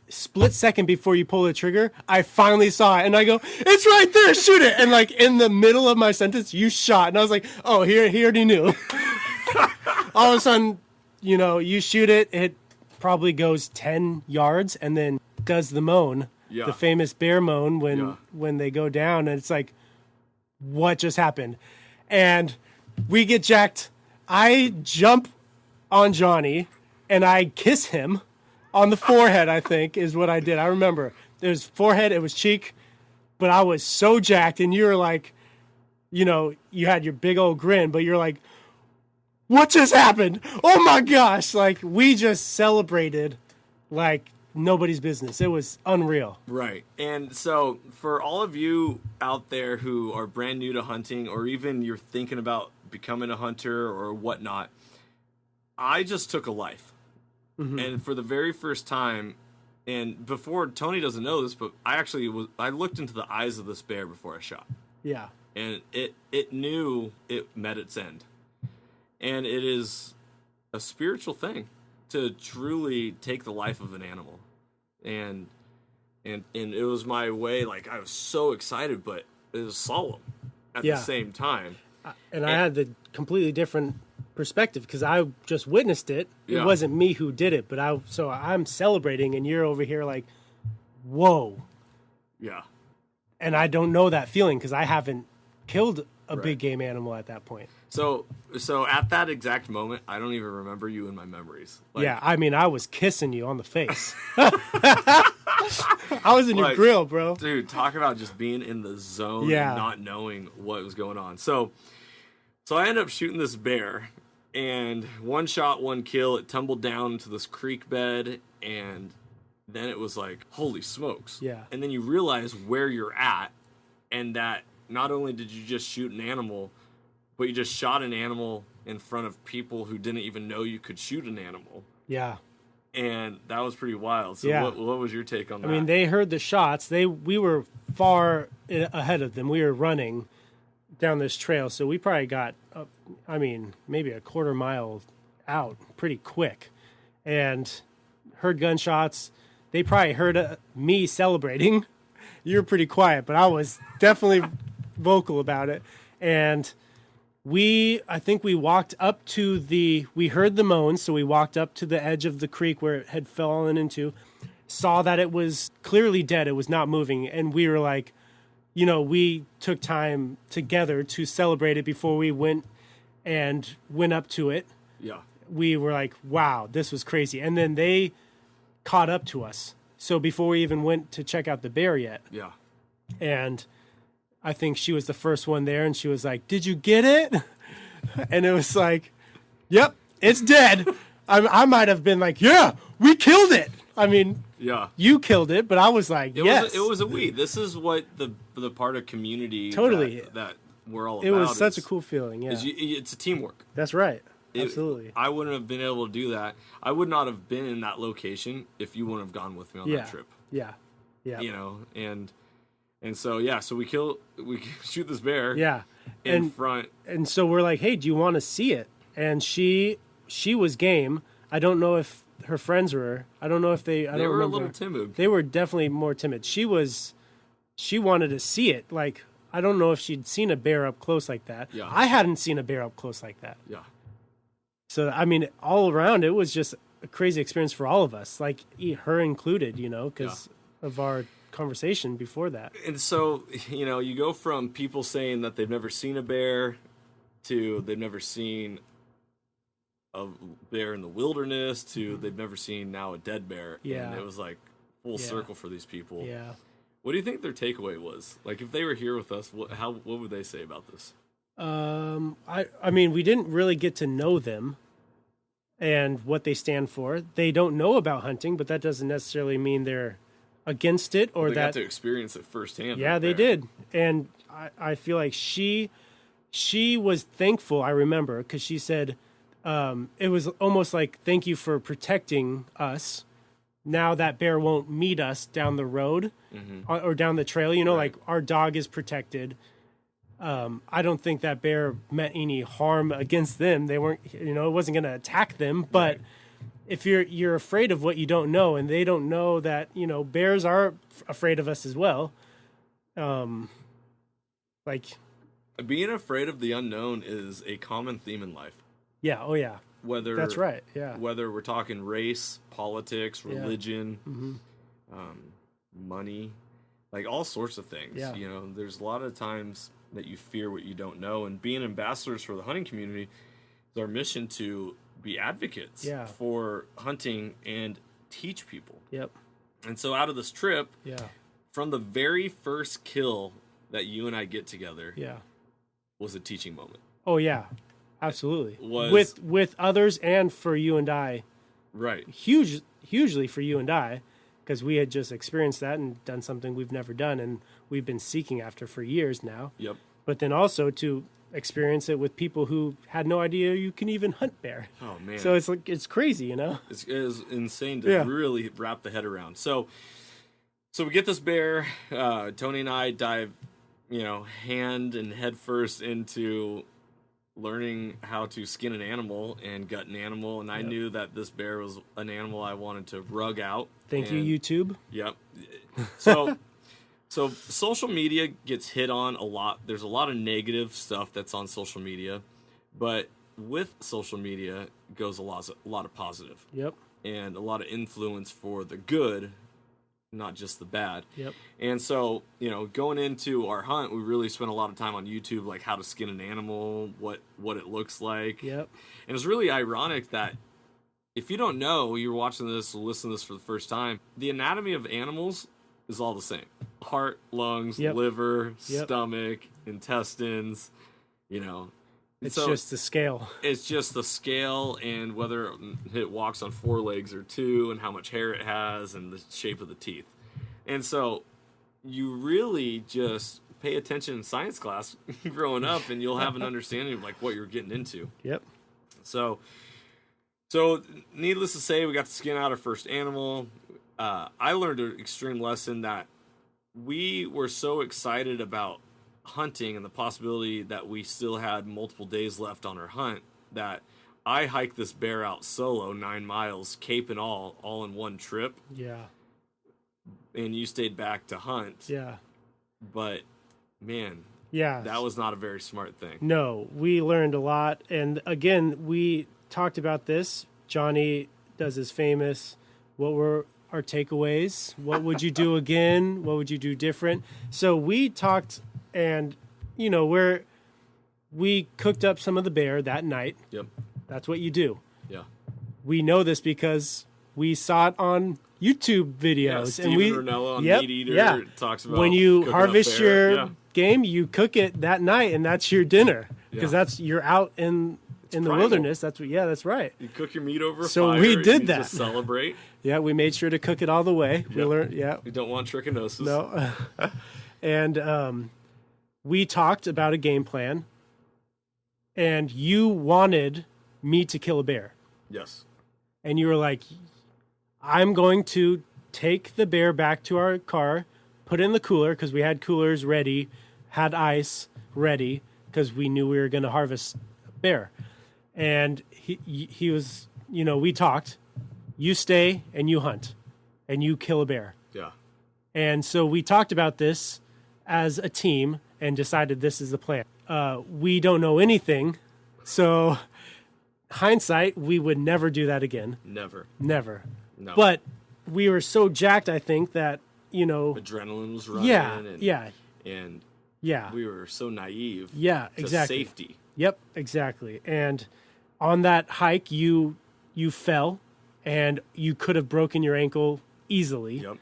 split second before you pull the trigger, I finally saw it. And I go, it's right there. Shoot it. And like in the middle of my sentence, you shot. And I was like, oh, he already knew. All of a sudden, you shoot it. It probably goes 10 yards and then does the moan. Yeah. The famous bear moan when they go down, and it's like, what just happened? And we get jacked. I jump on Johnny and I kiss him on the forehead, I think is what I did. I remember it was forehead, it was cheek, but I was so jacked, and you were like, you had your big old grin, but you're like, what just happened? Oh my gosh. Like, we just celebrated like nobody's business. It was unreal. Right. And so for all of you out there who are brand new to hunting, or even you're thinking about becoming a hunter or whatnot, I just took a life. Mm-hmm. And for the very first time, and before, Tony doesn't know this, but I looked into the eyes of this bear before I shot. Yeah. And it knew it met its end. And it is a spiritual thing to truly take the life of an animal. And it was my way. Like, I was so excited, but it was solemn at the same time. And I had the completely different perspective because I just witnessed it. It wasn't me who did it, but I'm celebrating, and you're over here like, whoa. Yeah. And I don't know that feeling because I haven't killed a big game animal at that point. So at that exact moment, I don't even remember you in my memories. Like, yeah, I mean, I was kissing you on the face. I was in your grill, bro. Dude, talk about just being in the zone and not knowing what was going on. So So I ended up shooting this bear, and one shot, one kill. It tumbled down into this creek bed, and then it was like, holy smokes. Yeah. And then you realize where you're at, and that not only did you just shoot an animal, but you just shot an animal in front of people who didn't even know you could shoot an animal. Yeah. And that was pretty wild. So Yeah. what was your take on that? I mean, they heard the shots. We were far ahead of them. We were running down this trail, so we probably got, maybe a quarter mile out pretty quick, and heard gunshots. They probably heard me celebrating. You were pretty quiet, but I was definitely vocal about it. And I think we walked up to we heard the moans, so we walked up to the edge of the creek where it had fallen into, saw that it was clearly dead. It was not moving. And we were like, we took time together to celebrate it before we went up to it. Yeah. We were like, wow, this was crazy. And then they caught up to us. So before we even went to check out the bear yet. Yeah. And I think she was the first one there, and she was like, did you get it? And it was like, yep, it's dead. I might have been like, yeah, we killed it. I mean, yeah, you killed it, but I was like, yes. It was a we. This is what the part of community totally that we're all about. It was such a cool feeling, yeah. It's a teamwork. That's right. Absolutely. I wouldn't have been able to do that. I would not have been in that location if you wouldn't have gone with me on that trip. Yeah. Yeah. And so we shoot this bear in front. And so we're like, hey, do you want to see it? And she was game. I don't know if her friends were. I don't know if they were remember. A little timid. They were definitely more timid. She wanted to see it. Like, I don't know if she'd seen a bear up close like that. Yeah. I hadn't seen a bear up close like that. Yeah. So, I mean, all around, it was just a crazy experience for all of us, like her included, because of our conversation before that. And so, you go from people saying that they've never seen a bear to they've never seen a bear in the wilderness to they've never seen now a dead bear. Yeah. And it was like full circle for these people. Yeah. What do you think their takeaway was? Like, if they were here with us, what would they say about this? I mean, we didn't really get to know them and what they stand for. They don't know about hunting, but that doesn't necessarily mean they're against it or they got to experience it firsthand. Yeah, right they did. And I feel like she was thankful, I remember, because she said it was almost like, thank you for protecting us. Now that bear won't meet us down the road or down the trail. Right. Like our dog is protected. I don't think that bear meant any harm against them. They weren't, it wasn't going to attack them. But right. If you're afraid of what you don't know, and they don't know that, bears are afraid of us as well. Like being afraid of the unknown is a common theme in life. Yeah. Oh yeah. That's right. Yeah. Whether we're talking race, politics, religion, money, like all sorts of things. Yeah. There's a lot of times that you fear what you don't know, and being ambassadors for the hunting community is our mission to be advocates for hunting and teach people. Yep. And so out of this trip, from the very first kill that you and I get together, was a teaching moment. Oh yeah, absolutely. With others and for you and I, right? Hugely for you and I, because we had just experienced that and done something we've never done, and we've been seeking after for years now. Yep. But then also to experience it with people who had no idea you can even hunt bear. Oh man! So it's crazy, It's insane to really wrap the head around. So we get this bear. Tony and I dive, hand and head first into learning how to skin an animal and gut an animal, and I knew that this bear was an animal I wanted to rug out. Thank you, YouTube. Yep. So social media gets hit on a lot. There's a lot of negative stuff that's on social media, but with social media goes a lot of positive. Yep. And a lot of influence for the good, not just the bad. Yep. And so, going into our hunt, we really spent a lot of time on YouTube, like how to skin an animal, what it looks like. Yep. And it's really ironic that if you don't know, you're watching this or listening to this for the first time, the anatomy of animals is all the same. Heart, lungs, liver, stomach, intestines, It's just the scale. It's just the scale and whether it walks on 4 legs or 2 and how much hair it has and the shape of the teeth. And so you really just pay attention in science class growing up and you'll have an understanding of like what you're getting into. Yep. So needless to say, we got to skin out our first animal. I learned an extreme lesson that we were so excited about hunting and the possibility that we still had multiple days left on our hunt that I hiked this bear out solo 9 miles, cape and all in one trip. Yeah. And you stayed back to hunt. Yeah. But man, yeah, that was not a very smart thing. No, we learned a lot. And again, we talked about this. Johnny does his famous, what were our takeaways? What would you do again? What would you do different? So we talked, and we cooked up some of the bear that night. Yep. That's what you do. Yeah. We know this because we saw it on YouTube videos. Yeah, Steven Ranella on Meat Eater talks about when you harvest bear. your game, you cook it that night, and that's your dinner because you're out in the wilderness. That's right. You cook your meat over a so fire. We did that. Just celebrate. Yeah, we made sure to cook it all the way. Yep. We learned. Yeah, we don't want trichinosis. No. And we talked about a game plan, and you wanted me to kill a bear. Yes. And you were like, I'm going to take the bear back to our car, put it in the cooler because we had coolers ready, had ice ready because we knew we were going to harvest a bear. And he was, we talked. You stay and you hunt and you kill a bear. Yeah. And so we talked about this as a team and decided this is the plan. We don't know anything. So hindsight, we would never do that again. Never. No. But we were so jacked, I think, that, adrenaline was running. And we were so naive. Yeah, to exactly. Safety. Yep, exactly. And on that hike, you fell, and you could have broken your ankle easily. Yep.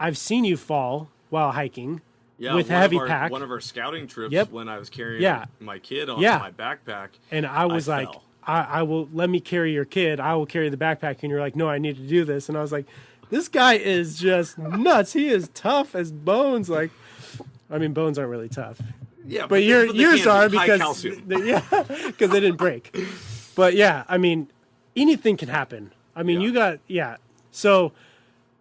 I've seen you fall while hiking with a heavy pack. One of our scouting trips when I was carrying my kid on my backpack. And I was fell. I will, let me carry your kid. I will carry the backpack. And you're like, no, I need to do this. And I was like, this guy is just nuts. He is tough as bones. Like, I mean, bones aren't really tough. Yeah, but yours are because they didn't break. But yeah, I mean, anything can happen. I mean, So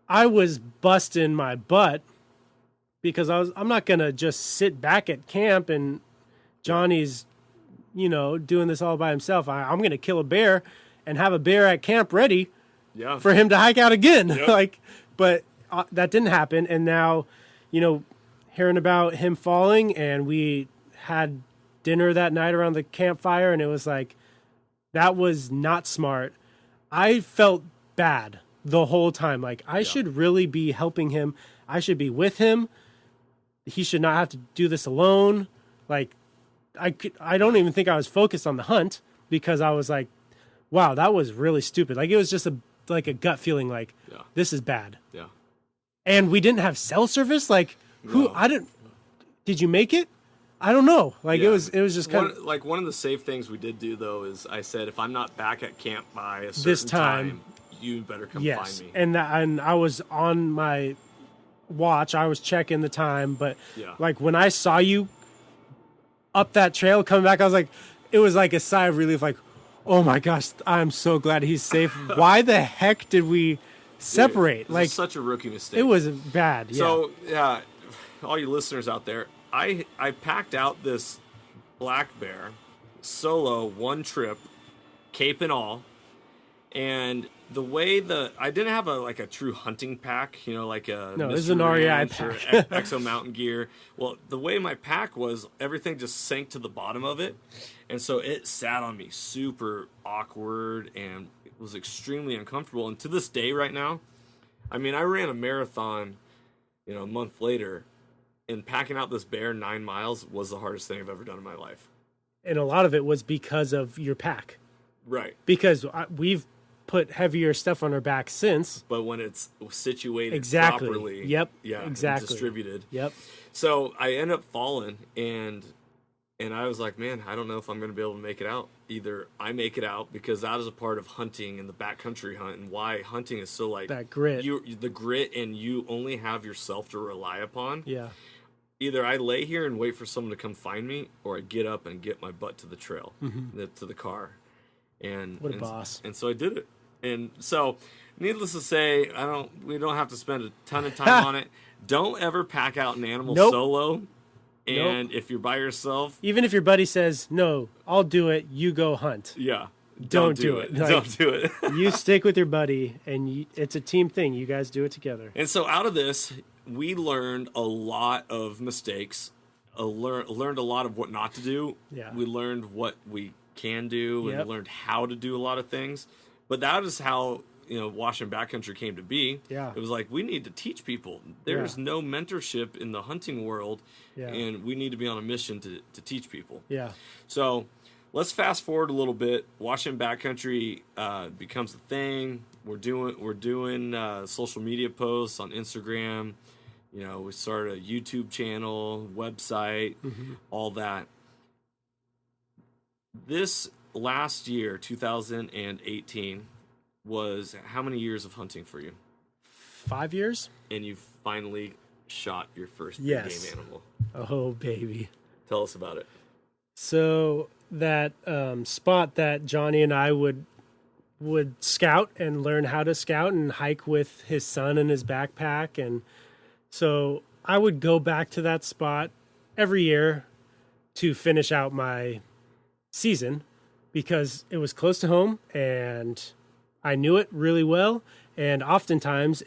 I was busting my butt because I'm not going to just sit back at camp and Johnny's, doing this all by himself. I'm going to kill a bear and have a bear at camp ready for him to hike out again. Yep. But that didn't happen. And now, hearing about him falling, and we had dinner that night around the campfire, and it was like, that was not smart. I felt bad the whole time. Like, I should really be helping him. I should be with him. He should not have to do this alone. Like, I don't even think I was focused on the hunt because I was like, wow, that was really stupid. Like, it was just a gut feeling like, this is bad. Yeah. And we didn't have cell service. Like, did you make it? I don't know. Like, it was just kind of like one of the safe things we did do though is I said, if I'm not back at camp by a certain time, you better come find me. And I was on my watch. I was checking the time, but like when I saw you up that trail coming back, I was like, it was like a sigh of relief. Like, oh my gosh, I'm so glad he's safe. Why the heck did we separate? Dude, like, such a rookie mistake. It was bad. Yeah. So all you listeners out there, I packed out this black bear solo, one trip, cape and all, and the way I didn't have a true hunting pack, like a this is an REI pack or Exo Mountain Gear. Well, the way my pack was, everything just sank to the bottom of it, and so it sat on me super awkward and it was extremely uncomfortable. And to this day, right now, I mean, I ran a marathon, a month later. And packing out this bear 9 miles was the hardest thing I've ever done in my life. And a lot of it was because of your pack. Right. Because we've put heavier stuff on our back since. But when it's situated properly. Yep. Yeah. Exactly. Distributed. Yep. So I end up falling, and And I was like, man, I don't know if I'm going to be able to make it out. Either I make it out, because that is a part of hunting and the backcountry hunt, and why hunting is so like that grit. The grit, and you only have yourself to rely upon. Yeah. Either I lay here and wait for someone to come find me, or I get up and get my butt to the trail, to the car. And what a boss. And so I did it. And so, needless to say, we don't have to spend a ton of time on it. Don't ever pack out an animal solo. And if you're by yourself, even if your buddy says, no, I'll do it, you go hunt. Yeah. Don't do it. Like, don't do it. You stick with your buddy, and it's a team thing. You guys do it together. And so out of this, we learned a lot of mistakes, learned a lot of what not to do. Yeah. We learned what we can do, and we learned how to do a lot of things. But that is how, Washington Backcountry came to be. Yeah. It was like, we need to teach people. There's no mentorship in the hunting world, and we need to be on a mission to teach people. Yeah. So let's fast forward a little bit. Washington Backcountry becomes a thing. We're doing social media posts on Instagram. We started a YouTube channel, website, all that. This last year, 2018, was how many years of hunting for you? 5 years. And you finally shot your first big game animal. Oh, baby. Tell us about it. So that spot that Johnny and I would scout and learn how to scout and hike with his son in his backpack. And so I would go back to that spot every year to finish out my season, because it was close to home and I knew it really well. And oftentimes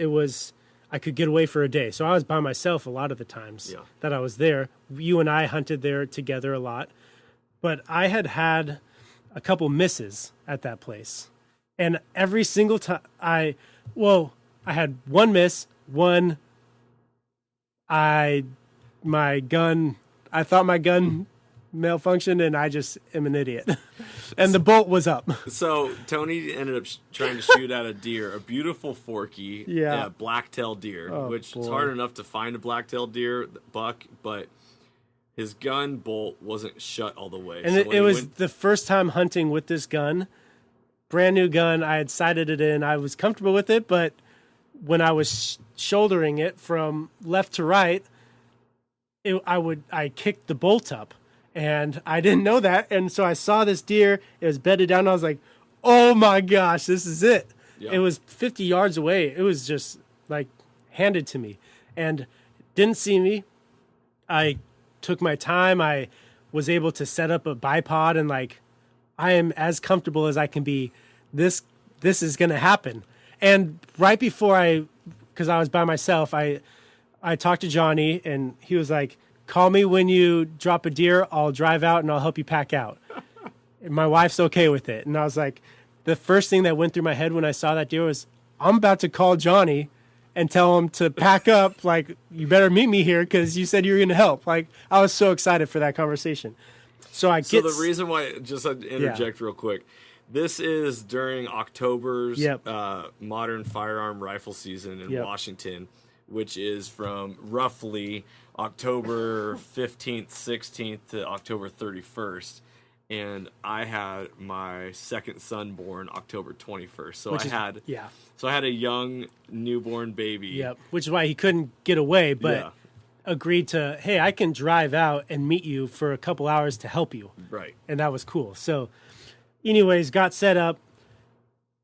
I could get away for a day. So I was by myself a lot of the times that I was there. You and I hunted there together a lot, but I had a couple misses at that place. And every single time I had one miss, I thought my gun malfunctioned, and I just am an idiot. And the bolt was up. So Tony ended up trying to shoot at a deer, a beautiful forky, black-tailed deer, which is hard enough to find a black-tailed deer, buck, but his gun bolt wasn't shut all the way. And it was the first time hunting with this gun, brand new gun. I had sighted it in. I was comfortable with it, but when I was shouldering it from left to right, I kicked the bolt up. And I didn't know that. And so I saw this deer. It was bedded down. And I was like, oh, my gosh, this is it. Yeah. It was 50 yards away. It was just like handed to me. And didn't see me. I took my time. I was able to set up a bipod. And like, I am as comfortable as I can be. This is going to happen. And right before because I was by myself, I talked to Johnny. And he was like, call me when you drop a deer. I'll drive out and I'll help you pack out. And my wife's okay with it. And I was like, the first thing that went through my head when I saw that deer was, I'm about to call Johnny and tell him to pack up. Like, you better meet me here because you said you were going to help. Like, I was so excited for that conversation. So the reason why, just to interject real quick, this is during October's modern firearm rifle season in Washington, which is from roughly October 15th, 16th to October 31st. And I had my second son born October 21st. So I had a young newborn baby. Yep. Which is why he couldn't get away, but agreed to, hey, I can drive out and meet you for a couple hours to help you. Right. And that was cool. So anyways, got set up,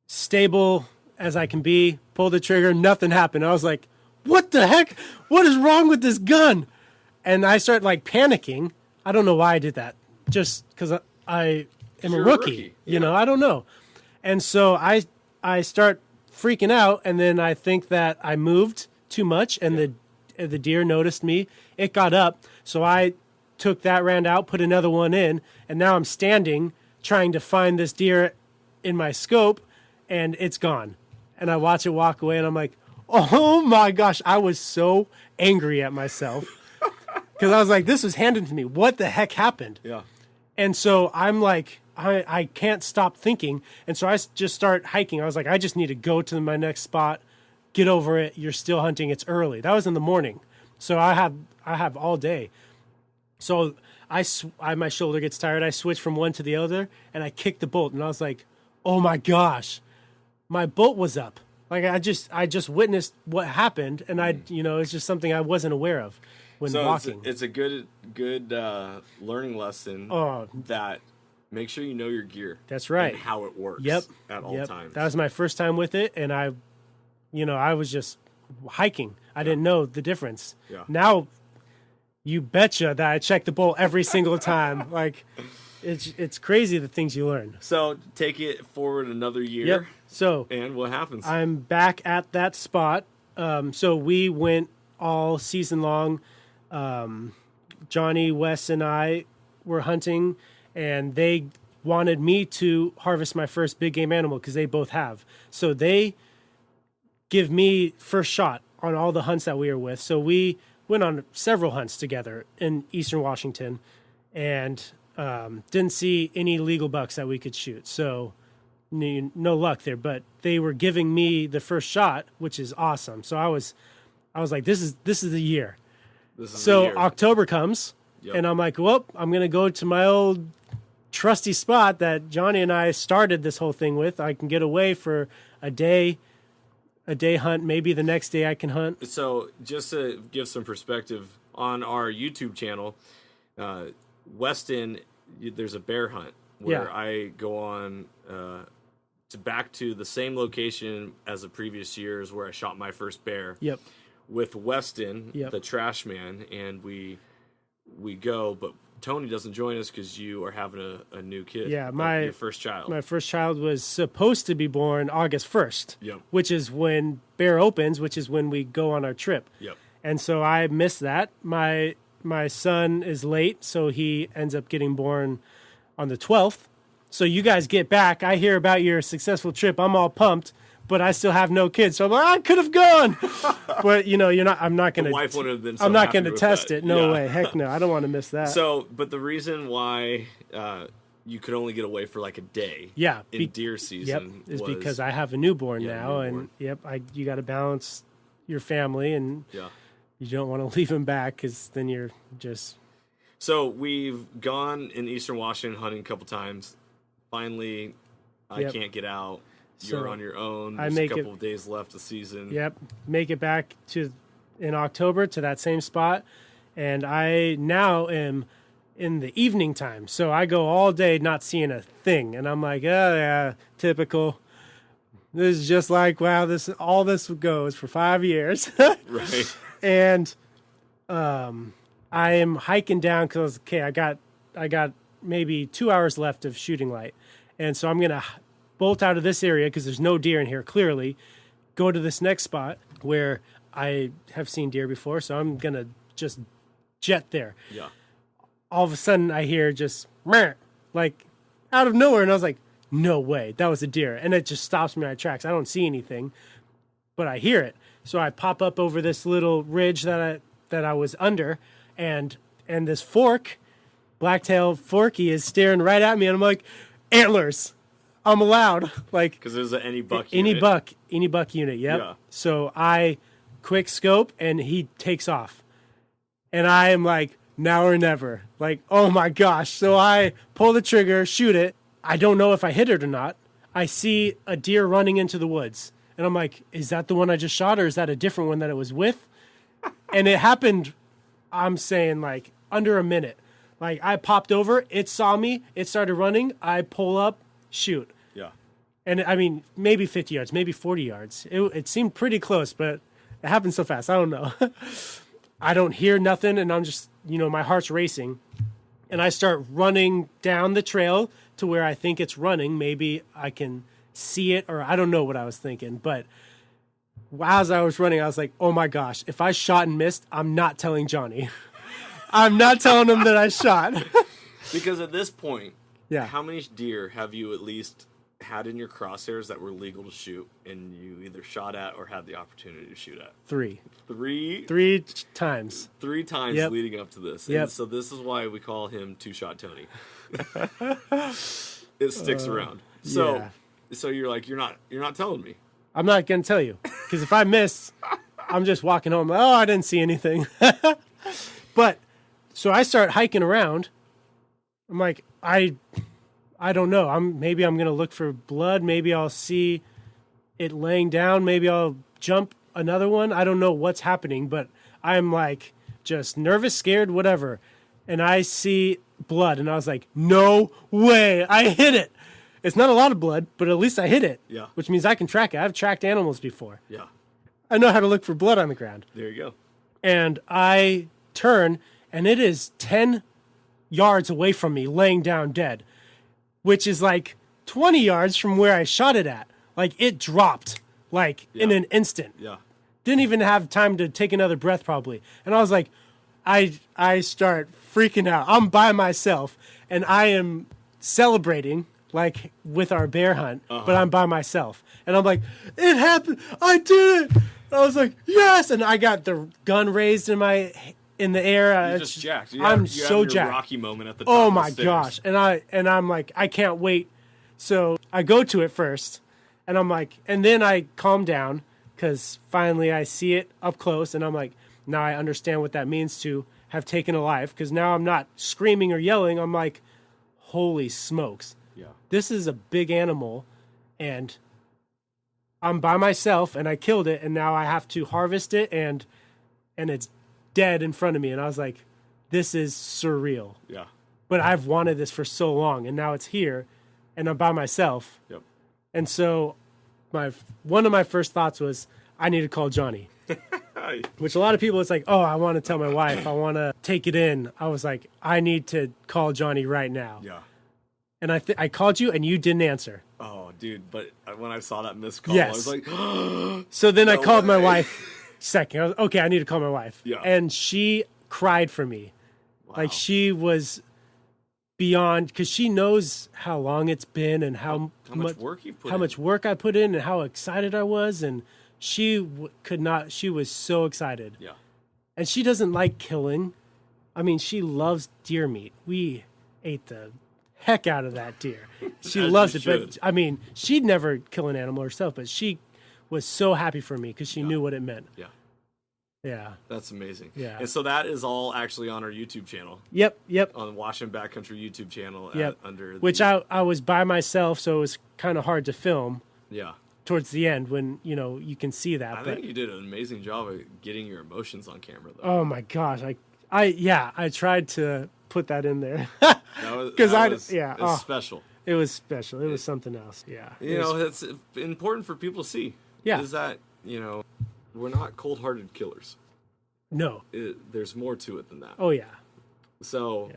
stable as I can be, pulled the trigger, nothing happened. I was like, what the heck? What is wrong with this gun? And I start like panicking. I don't know why I did that. Just because I am a rookie. You know, I don't know. And so I start freaking out, and then I think that I moved too much, and the deer noticed me. It got up, so I took that round out, put another one in, and now I'm standing trying to find this deer in my scope, and it's gone. And I watch it walk away, and I'm like, oh my gosh, I was so angry at myself because I was like, this was handed to me. What the heck happened? Yeah. And so I'm like, I can't stop thinking. And so I just start hiking. I was like, I just need to go to my next spot, get over it. You're still hunting. It's early. That was in the morning. So I have all day. So my shoulder gets tired. I switch from one to the other, and I kick the bolt, and I was like, oh my gosh, my bolt was up. Like I just witnessed what happened, and it's just something I wasn't aware of when walking. It's a good learning lesson that make sure you know your gear. That's right. And how it works. At all times. That was my first time with it, and I was just hiking. I didn't know the difference. Yeah. Now, you betcha that I check the bolt every single time. Like, it's crazy the things you learn. So take it forward another year. Yep. So and what happens? I'm back at that spot. So we went all season long. Johnny, Wes, and I were hunting, and they wanted me to harvest my first big game animal because they both have. So they give me first shot on all the hunts that we were with. So we went on several hunts together in Eastern Washington, and didn't see any legal bucks that we could shoot. So no luck there, but they were giving me the first shot, which is awesome. So I was like, this is the year. October comes, and I'm like, well, I'm going to go to my old trusty spot that Johnny and I started this whole thing with. I can get away for a day hunt, maybe the next day I can hunt. So just to give some perspective, on our YouTube channel, Weston, there's a bear hunt where I go on back to the same location as the previous years where I shot my first bear. Yep. With Weston, the trash man, and we go, but Tony doesn't join us because you are having a new kid. Yeah, your first child. My first child was supposed to be born August 1st, which is when bear opens, which is when we go on our trip. Yep. And so I missed that. My son is late, so he ends up getting born on the 12th. So you guys get back. I hear about your successful trip. I'm all pumped, but I still have no kids. So I'm like, I could have gone. But you're not. I'm not going to. The wife would have been. So I'm not going to test that. it. No way. Heck no. I don't want to miss that. So, but the reason why you could only get away for like a day. In deer season. Is because I have a newborn now, and you got to balance your family, and you don't want to leave him back because then you're just. So we've gone in Eastern Washington hunting a couple times. Finally, I can't get out. You're on your own. There's a couple of days left of season. Yep. Make it back in October to that same spot. And I now am in the evening time. So I go all day not seeing a thing. And I'm like, oh, yeah, typical. This is just like, wow, all this goes for 5 years. Right. And I am hiking down because, I got maybe 2 hours left of shooting light. And so I'm going to bolt out of this area because there's no deer in here, clearly, go to this next spot where I have seen deer before. So I'm going to just jet there. Yeah. All of a sudden I hear just like out of nowhere. And I was like, no way, that was a deer. And it just stops me in my tracks. I don't see anything, but I hear it. So I pop up over this little ridge that I was under, and this blacktail forky is staring right at me, and I'm like, antlers. I'm allowed, like, because there's any buck unit. Any buck unit. Yep. Yeah. So I quick scope, and he takes off, and I am like, now or never. Like, oh my gosh. So I pull the trigger, shoot it. I don't know if I hit it or not. I see a deer running into the woods, and I'm like, is that the one I just shot, or is that a different one that it was with? And it happened, I'm saying, like, under a minute. Like, I popped over, it saw me, it started running, I pull up, shoot. Yeah. And, I mean, maybe 50 yards, maybe 40 yards. It seemed pretty close, but it happened so fast, I don't know. I don't hear nothing, and I'm just, my heart's racing. And I start running down the trail to where I think it's running. Maybe I can see it, or I don't know what I was thinking. But as I was running, I was like, oh my gosh, if I shot and missed, I'm not telling Johnny. I'm not telling him that I shot. Because at this point, how many deer have you at least had in your crosshairs that were legal to shoot and you either shot at or had the opportunity to shoot at? Three times. 3 times leading up to this. Yep. And so this is why we call him Two-Shot Tony. It sticks around. So you're like, you're not telling me. I'm not going to tell you. Because if I miss, I'm just walking home. Oh, I didn't see anything. But so I start hiking around, I'm like, I don't know. Maybe I'm gonna look for blood. Maybe I'll see it laying down. Maybe I'll jump another one. I don't know what's happening, but I'm like just nervous, scared, whatever. And I see blood, and I was like, no way! I hit it. It's not a lot of blood, but at least I hit it. Yeah. Which means I can track it. I've tracked animals before. Yeah. I know how to look for blood on the ground. There you go. And I turn, and it is 10 yards away from me, laying down dead, which is like 20 yards from where I shot it at. Like, it dropped, like, in an instant. Yeah. Didn't even have time to take another breath, probably. And I was like, I start freaking out. I'm by myself, and I am celebrating, like, with our bear hunt, but I'm by myself. And I'm like, it happened. I did it. I was like, yes. And I got the gun raised in the air. You're just jacked. I'm you so have your jacked. Rocky moment at the top Oh of the my stairs. gosh. And I'm like, I can't wait. So I go to it first, and I'm like, and then I calm down because finally I see it up close, and I'm like, now I understand what that means to have taken a life, because now I'm not screaming or yelling. I'm like, holy smokes. Yeah. This is a big animal, and I'm by myself, and I killed it, and now I have to harvest it, and it's dead in front of me. And I was like, this is surreal. Yeah. But I've wanted this for so long, and now it's here, and I'm by myself. Yep. And so one of my first thoughts was, I need to call Johnny. Which a lot of people, it's like, oh, I want to tell my wife. I want to take it in. I was like, I need to call Johnny right now. Yeah. And I called you, and you didn't answer. Oh, dude. But when I saw that missed call, Yes. I was like, So then I No called my way. wife second. I was, okay, I need to call my wife. Yeah. And she cried for me. wow. Like, she was beyond, because she knows how long it's been and how much work you put how in. much work I put in and how excited I was. And she she was so excited. Yeah. And she doesn't like killing. I mean, she loves deer meat. We ate the heck out of that deer. She As loves you it. should. But I mean, she'd never kill an animal herself, but she was so happy for me because she knew what it meant. Yeah. Yeah. That's amazing. Yeah. And so that is all actually on our YouTube channel, Yep. on Washington Backcountry YouTube channel. Yep. Under Which I was by myself, so it was kind of hard to film Yeah. towards the end when, you can see that. I but think you did an amazing job of getting your emotions on camera, though. oh my gosh, I tried to put that in there. That was, 'Cause that I- was, yeah, it was oh. special. It was special. It was something else. Yeah. You know, it's important for people to see. Yeah. Is that, we're not cold-hearted killers. No. There's more to it than that. Oh yeah. So, Yeah.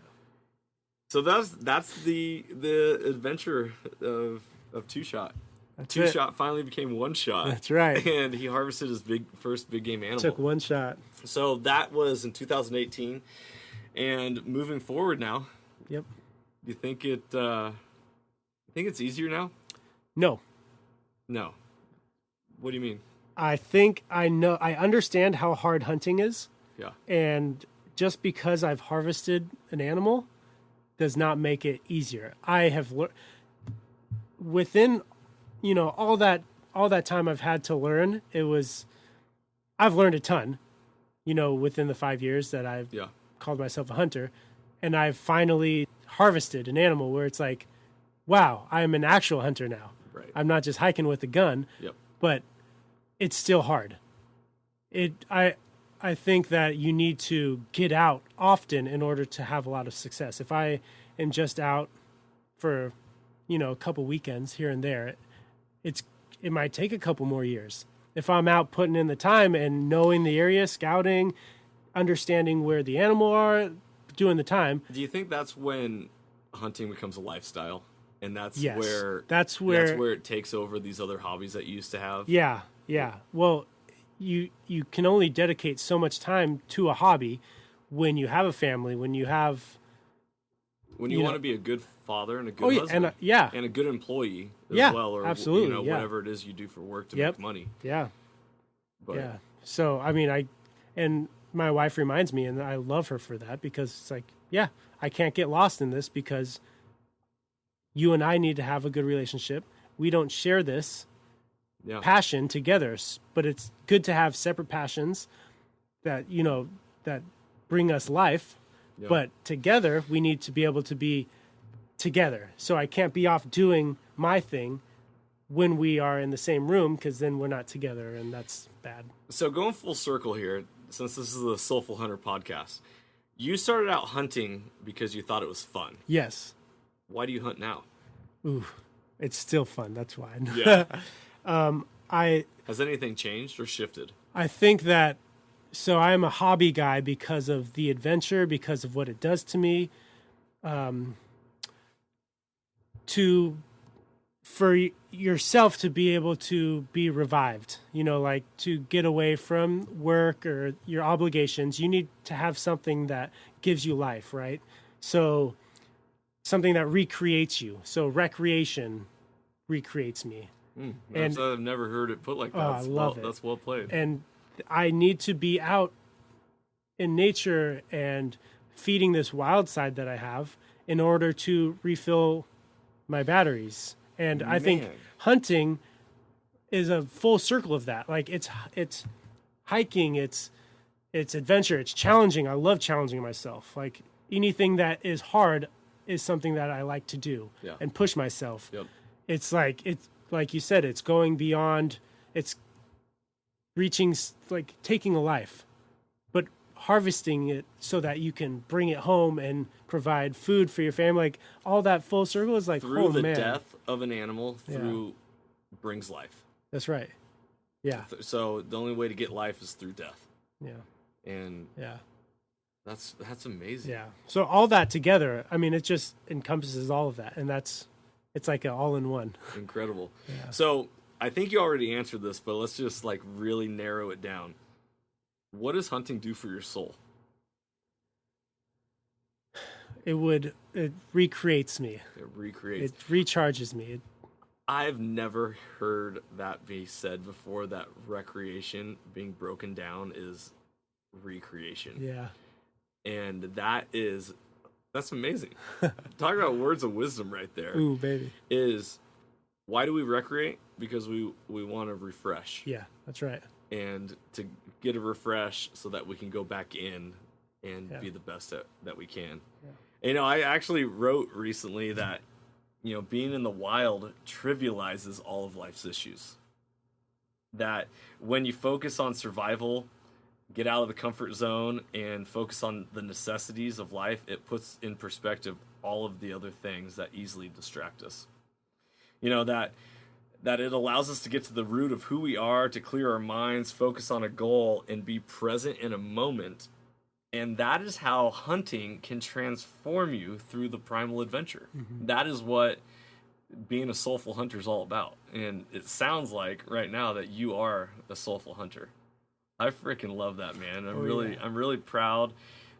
so that's the adventure of Two Shot. That's Two it. Shot finally became One Shot. That's right. And he harvested his first big game animal. Took one shot. So that was in 2018, and moving forward now, Yep. do you think it's easier now? No. No. What do you mean? I think I understand how hard hunting is, Yeah. and just because I've harvested an animal does not make it easier. I have learned within, all that time I've had to learn. I've learned a ton, within the 5 years that I've Yeah. called myself a hunter, and I've finally harvested an animal where it's like, wow, I'm an actual hunter now. Right. I'm not just hiking with a gun, Yep. but it's still hard. I think that you need to get out often in order to have a lot of success. If I am just out for, a couple weekends here and there, it might take a couple more years. If I'm out putting in the time and knowing the area, scouting, understanding where the animal are, doing the time. Do you think that's when hunting becomes a lifestyle, and that's Yes. where That's where it takes over these other hobbies that you used to have? Yeah. Well, you can only dedicate so much time to a hobby when you have a family, when you have When you You want know- to be a good father and a good and husband, and a good employee as Yeah, well, or absolutely, yeah. whatever it is you do for work to Yep. make money. yeah. But Yeah. So, I mean, and my wife reminds me, and I love her for that, because it's like, yeah, I can't get lost in this because you and I need to have a good relationship. We don't share this yeah, passion together, but it's good to have separate passions that, that bring us life. yeah. But together, we need to be able to be together. So I can't be off doing my thing when we are in the same room, because then we're not together, and that's bad. So going full circle here, since this is the Soulful Hunter podcast, you started out hunting because you thought it was fun. Yes. Why do you hunt now? Ooh, it's still fun. That's why. Yeah. I Has anything changed or shifted? I think that, so I'm a hobby guy because of the adventure, because of what it does to me. For yourself to be able to be revived, like to get away from work or your obligations, you need to have something that gives you life, right? So something that recreates you. So recreation recreates me. And I've never heard it put like that. I love it. That's well played. And I need to be out in nature and feeding this wild side that I have in order to refill my batteries. And I think hunting is a full circle of that. Like it's hiking, it's adventure, it's challenging. I love challenging myself. Like anything that is hard is something that I like to do and push myself. Yep. It's like you said, it's going beyond, it's reaching, like taking a life, but harvesting it so that you can bring it home and provide food for your family. Like all that full circle is like, through the death of an animal brings life. That's right. Yeah. So the only way to get life is through death. Yeah. And that's amazing. Yeah. So all that together, I mean, it just encompasses all of that, and it's like an all-in-one. Incredible. Yeah. So I think you already answered this, but let's just like really narrow it down. What does hunting do for your soul? It recreates me. It recreates. It recharges me. I've never heard that be said before, that recreation being broken down is recreation. Yeah. And that's amazing. Talk about words of wisdom right there. Ooh, baby. Is why do we recreate? Because we want to refresh. Yeah, that's right. And to get a refresh so that we can go back in and be the best that we can. Yeah. I actually wrote recently that, being in the wild trivializes all of life's issues. That when you focus on survival, get out of the comfort zone, and focus on the necessities of life, it puts in perspective all of the other things that easily distract us. That it allows us to get to the root of who we are, to clear our minds, focus on a goal, and be present in a moment. And that is how hunting can transform you through the primal adventure. Mm-hmm. That is what being a soulful hunter is all about. And it sounds like right now that you are a soulful hunter. I freaking love that, man. I'm really proud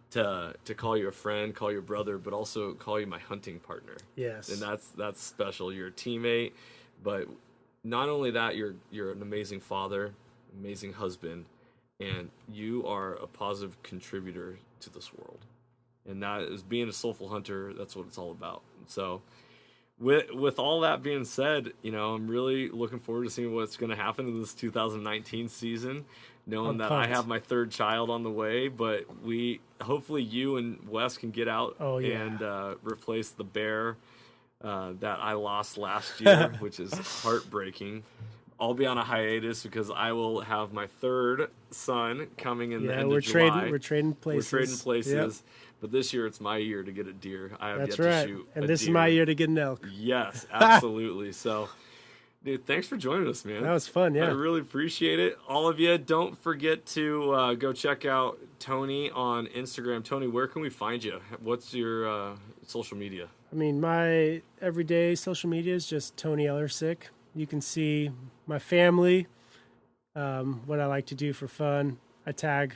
to call you a friend, call you a brother, but also call you my hunting partner. Yes. And that's special. You're a teammate, but not only that, you're an amazing father, amazing husband, and you are a positive contributor to this world. And that is being a soulful hunter. That's what it's all about. So with all that being said, I'm really looking forward to seeing what's going to happen in this 2019 season, knowing that I have my third child on the way, but hopefully you and Wes can get out and replace the bear that I lost last year, which is heartbreaking. I'll be on a hiatus because I will have my third son coming in the end of July. We're trading places. Yep. But this year it's my year to get a deer. I have That's yet right. to shoot and a this deer. is my year to get an elk. Yes, absolutely. So, dude, thanks for joining us, man. That was fun, yeah. I really appreciate it. All of you, don't forget to go check out Tony on Instagram. Tony, where can we find you? What's your social media? I mean, my everyday social media is just Tony Ellersick. You can see my family, what I like to do for fun. I tag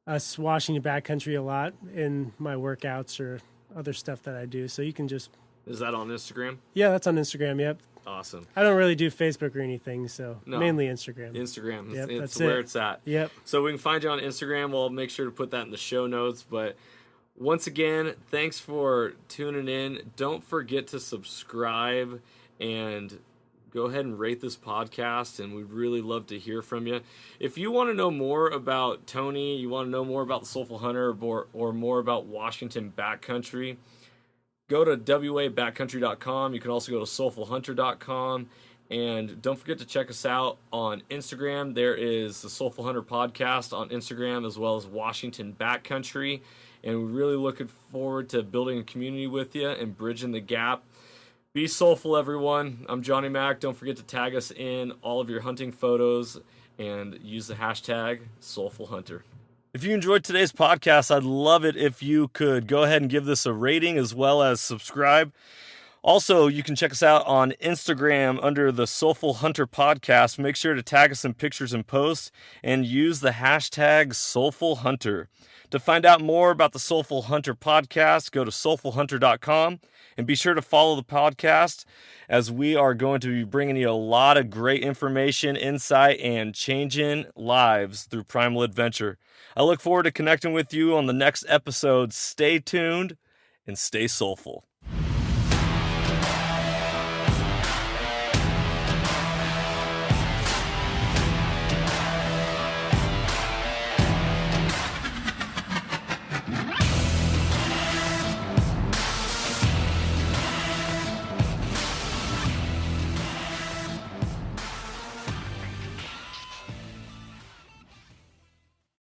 us Washington backcountry a lot in my workouts or other stuff that I do. So you can just... Is that on Instagram? Yeah, that's on Instagram, yep. Awesome. I don't really do Facebook or anything, so mainly Instagram. Instagram. Yep, it's where it's at. Yep. So we can find you on Instagram. We'll make sure to put that in the show notes. But once again, thanks for tuning in. Don't forget to subscribe and go ahead and rate this podcast, and we'd really love to hear from you. If you want to know more about Tony, you want to know more about the Soulful Hunter, or more about Washington backcountry, go to wabackcountry.com. You can also go to soulfulhunter.com. And don't forget to check us out on Instagram. There is the Soulful Hunter Podcast on Instagram, as well as Washington Backcountry. And we're really looking forward to building a community with you and bridging the gap. Be soulful, everyone. I'm Johnny Mac. Don't forget to tag us in all of your hunting photos and use the hashtag Soulful Hunter. If you enjoyed today's podcast, I'd love it if you could go ahead and give this a rating as well as subscribe. Also, you can check us out on Instagram under the Soulful Hunter Podcast. Make sure to tag us in pictures and posts and use the hashtag Soulful Hunter. To find out more about the Soulful Hunter Podcast, go to soulfulhunter.com and be sure to follow the podcast as we are going to be bringing you a lot of great information, insight, and changing lives through primal adventure. I look forward to connecting with you on the next episode. Stay tuned and stay soulful.